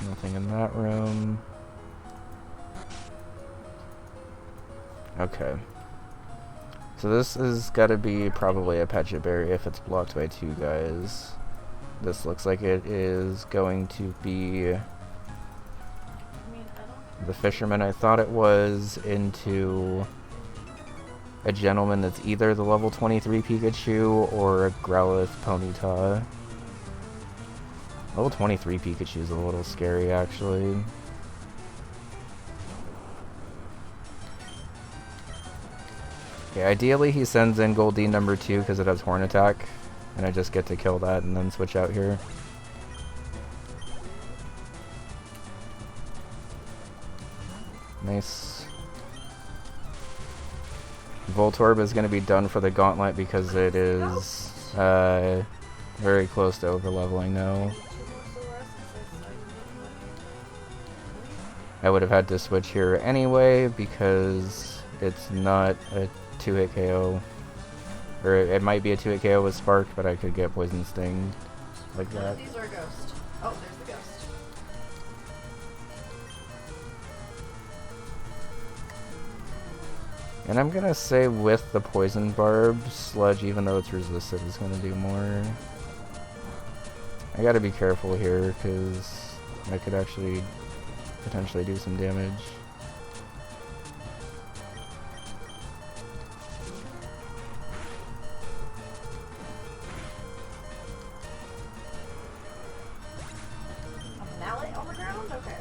Nothing in that room. Okay. So this has got to be probably a Pecha Berry if it's blocked by 2 guys. This looks like it is going to be the Fisherman I thought it was into a Gentleman that's either the level 23 Pikachu or a Growlithe Ponyta. Level 23 Pikachu is a little scary actually. Okay, ideally he sends in Goldeen number 2 because it has Horn Attack, and I just get to kill that and then switch out here. Nice. Voltorb is going to be done for the Gauntlet because it is very close to overleveling now. I would have had to switch here anyway because it's not a 2-hit KO. Or it might be a 2-hit KO with Spark, but I could get Poison Sting like that. These are Ghost. Oh, there's the Ghost. And I'm gonna say with the Poison Barb, Sludge, even though it's resisted, is gonna do more. I gotta be careful here, because I could actually potentially do some damage. Mallet on the ground? Okay.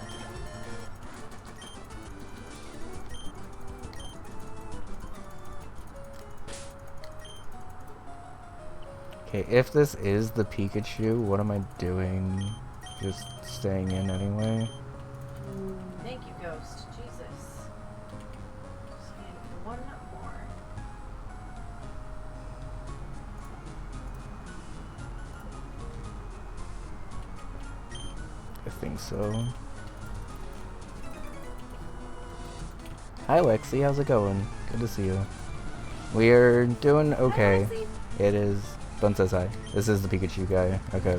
Okay, if this is the Pikachu, what am I doing? just staying in anyway. Thank you, Ghost. Jesus. Just need one more. I think so. Hi Lexi, how's it going? Good to see you. We are doing okay. Hi, Lexi. It is... Bun says hi. This is the Pikachu guy. Okay.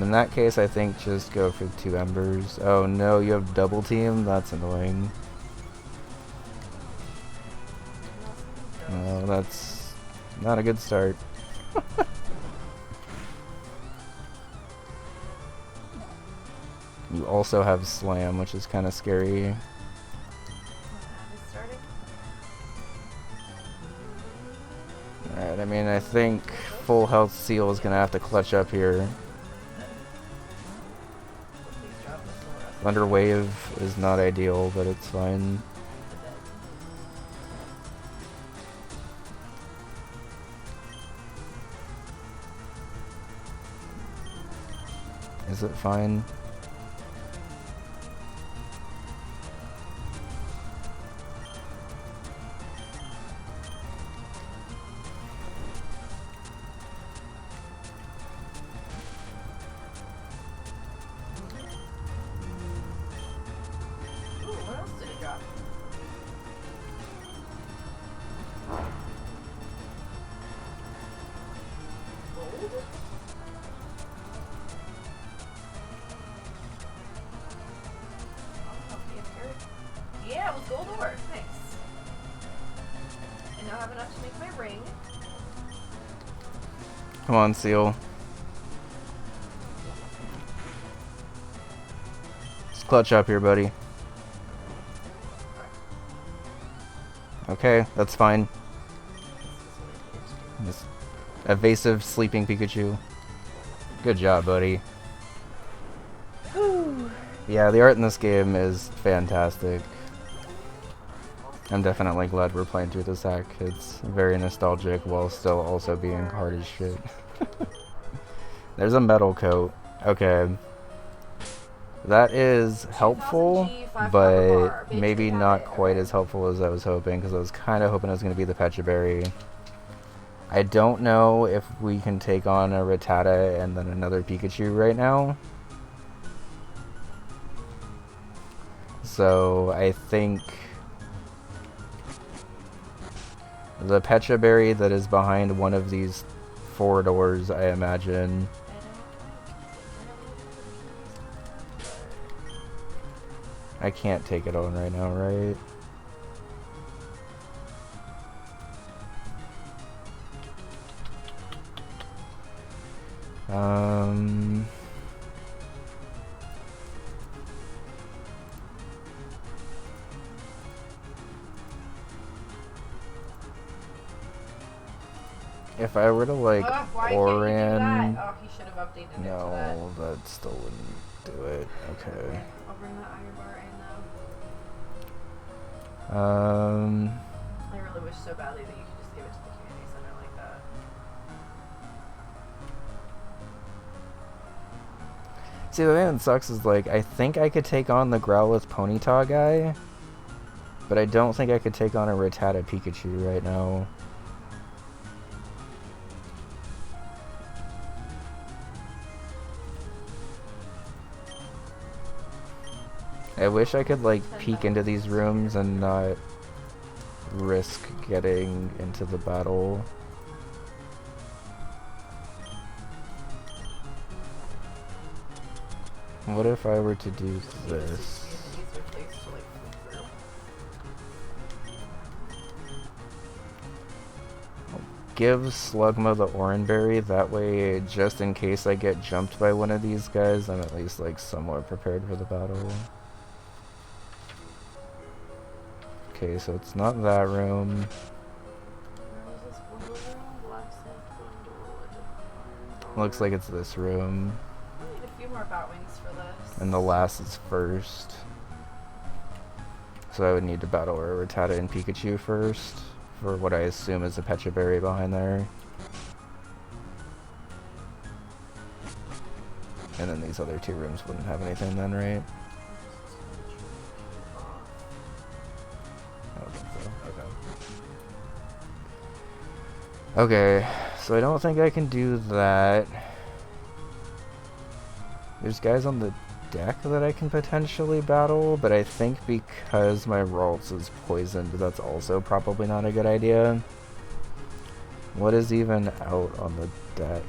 In that case, I think just go for 2 embers. Oh no, you have double team? That's annoying. Oh, that's not a good start. You also have Slam, which is kind of scary. Alright, I mean, I think full health Seal is going to have to clutch up here. Thunder Wave is not ideal, but it's fine. Is it fine? Yeah, it was gold ore. Nice. And now I have enough to make my ring. Come on, Seal. Just clutch up here, buddy. Okay, that's fine. This evasive sleeping Pikachu. Good job, buddy. Yeah, the art in this game is fantastic. I'm definitely glad we're playing through this hack. It's very nostalgic while still also being hard as shit. There's a metal coat. Okay. That is helpful, but maybe not quite as helpful as I was hoping, because I was kind of hoping it was going to be the Pecha Berry. I don't know if we can take on a Rattata and then another Pikachu right now. So I think the Pecha Berry that is behind one of these 4 doors, I imagine. I can't take it on right now, right? If I were to like Oran, oh, he should have updated no, that still wouldn't do it. Okay. I'll bring that iron bar in now. I really wish so badly that you could just give it to the community center like that. See, the thing that sucks is, like, I think I could take on the Growlithe Ponyta guy, but I don't think I could take on a Rattata Pikachu right now. I wish I could, like, peek into these rooms and not risk getting into the battle. What if I were to do this? Give Slugma the Oranberry, that way just in case I get jumped by one of these guys, I'm at least like somewhat prepared for the battle. Okay, so it's not that room. Looks like it's this room. I need a few more Batwings for this. And the last is first. So I would need to battle a Rattata and Pikachu first, for what I assume is a Pecha Berry behind there. And then these other 2 rooms wouldn't have anything then, right? I don't think so. Okay. Okay, so I don't think I can do that. There's guys on the deck that I can potentially battle, but I think because my Ralts is poisoned, that's also probably not a good idea. What is even out on the deck?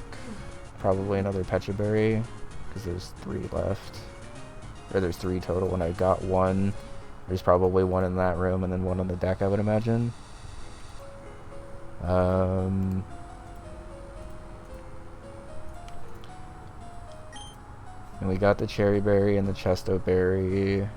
Probably another Pechaberry, because there's 3 left. Or there's 3 total, and I got 1. There's probably 1 in that room, and then 1 on the deck, I would imagine. And we got the Cherry Berry and the Chesto Berry.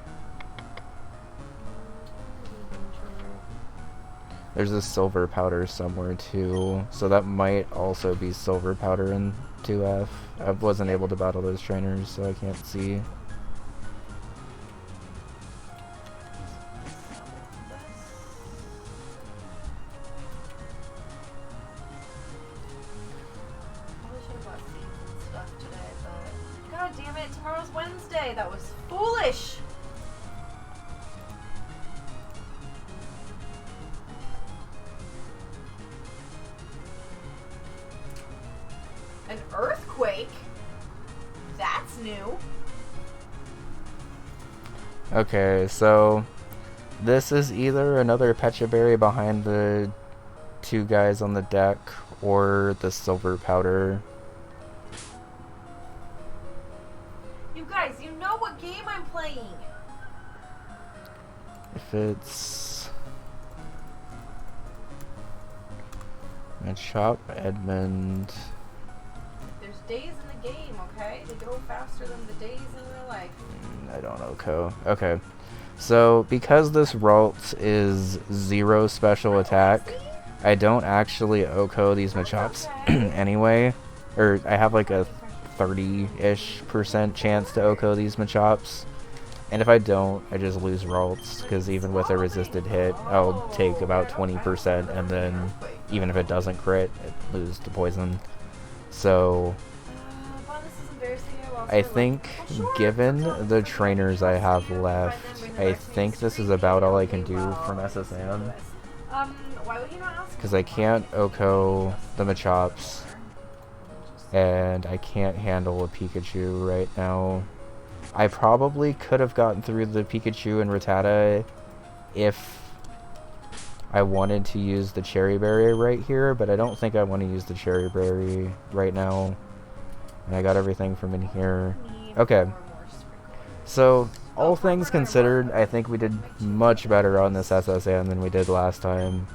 There's a Silver Powder somewhere too, so that might also be Silver Powder in 2F. I wasn't able to battle those trainers, so I can't see. God damn it, tomorrow's Wednesday. That was foolish. An earthquake? That's new. Okay, so this is either another Pechaberry behind the 2 guys on the deck, or the Silver Powder. You guys, you know what game I'm playing. If it's Machop, Edmund. There's days in the game, okay? They go faster than the days in real life. I don't know, Ko. Okay. So, because this Ralts is 0 special attack, I don't actually OHKO these Machops anyway. Or, I have like a 30-ish% chance to OHKO these Machops. And if I don't, I just lose Ralts, because even with a resisted hit, I'll take about 20%, and then even if it doesn't crit, it loses to poison. So, I think, given the trainers I have left, I think this is about all I can do from SSM. Because I can't OHKO the Machops, and I can't handle a Pikachu right now. I probably could have gotten through the Pikachu and Rattata if I wanted to use the Cherry Berry right here, but I don't think I want to use the Cherry Berry right now. And I got everything from in here. Okay. So, all things considered, I think we did much better on this SSN than we did last time.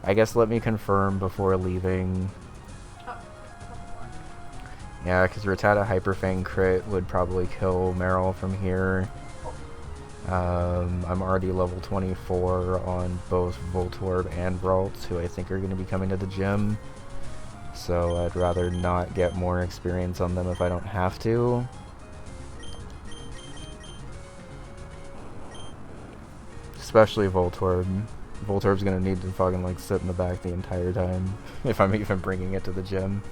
I guess let me confirm before leaving. Yeah, because Rattata Hyper Fang crit would probably kill Meryl from here. I'm already level 24 on both Voltorb and Ralts, who I think are going to be coming to the gym. So I'd rather not get more experience on them if I don't have to. Especially Voltorb. Voltorb's going to need to fucking like sit in the back the entire time if I'm even bringing it to the gym.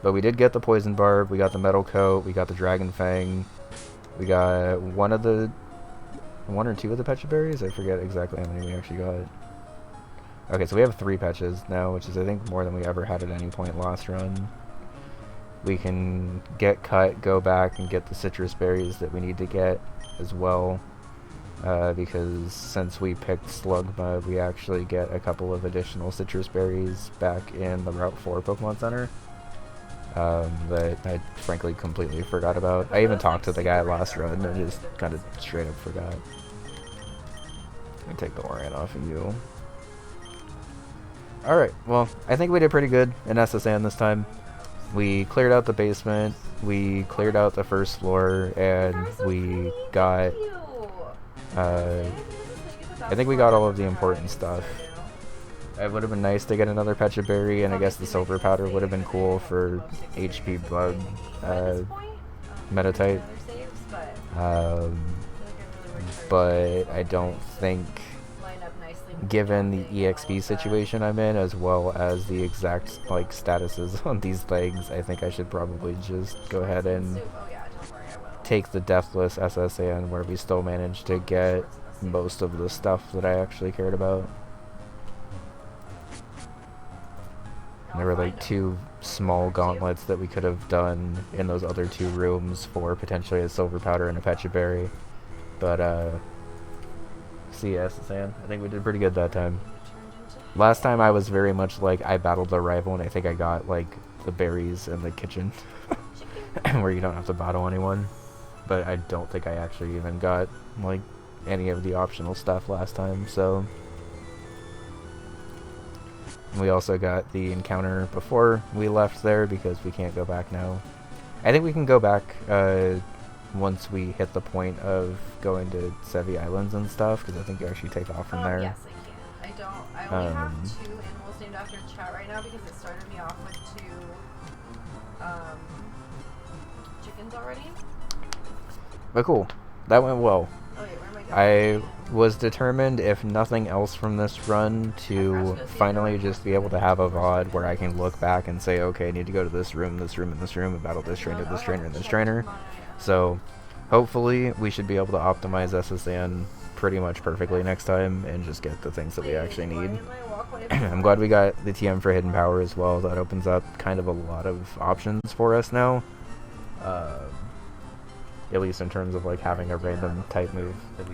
But we did get the Poison Barb, we got the Metal Coat, we got the Dragon Fang, we got one or two of the Pechaberries? I forget exactly how many we actually got. Okay, so we have 3 Petches now, which is I think more than we ever had at any point last run. We can get cut, go back, and get the citrus berries that we need to get as well. Because since we picked Slugma, we actually get a couple of additional citrus berries back in the Route 4 Pokemon Center. That I frankly completely forgot about. I even talked to the guy last run and just kind of straight up forgot. Let me take the Orion off of you. Alright, well, I think we did pretty good in SSN this time. We cleared out the basement, we cleared out the first floor, and we got... I think we got all of the important stuff. It would have been nice to get another Pechaberry, and I guess the Silver Powder would have been cool for HP Bug Meta-type. But I don't think given the EXP situation I'm in, as well as the exact like statuses on these legs, I think I should probably just go ahead and Oh yeah, don't worry, I will. take the Deathless SSN, where we still managed to get most of the stuff that I actually cared about. There were like 2 small gauntlets that we could have done in those other 2 rooms for potentially a silver powder and a Pecha berry. But CS, San, I think we did pretty good that time. Last time I was very much like I battled the rival, and I think I got like the berries in the kitchen where you don't have to battle anyone. But I don't think I actually even got like any of the optional stuff last time, so we also got the encounter before we left there because we can't go back now. I think we can go back once we hit the point of going to Sevi Islands and stuff, because I think you actually take off from there. Yes, I can. I only have 2 animals named after Chat right now because it started me off with 2 chickens already. But cool, that went well. Oh wait, where am I going? I was determined, if nothing else from this run, to finally just be able to have a VOD where I can look back and say, okay, I need to go to this room, and this room, and battle this trainer, this trainer, and this trainer. So hopefully we should be able to optimize SSN pretty much perfectly next time and just get the things that we actually need. I'm glad we got the TM for Hidden Power as well. That opens up kind of a lot of options for us now. At least in terms of like having a random type move that we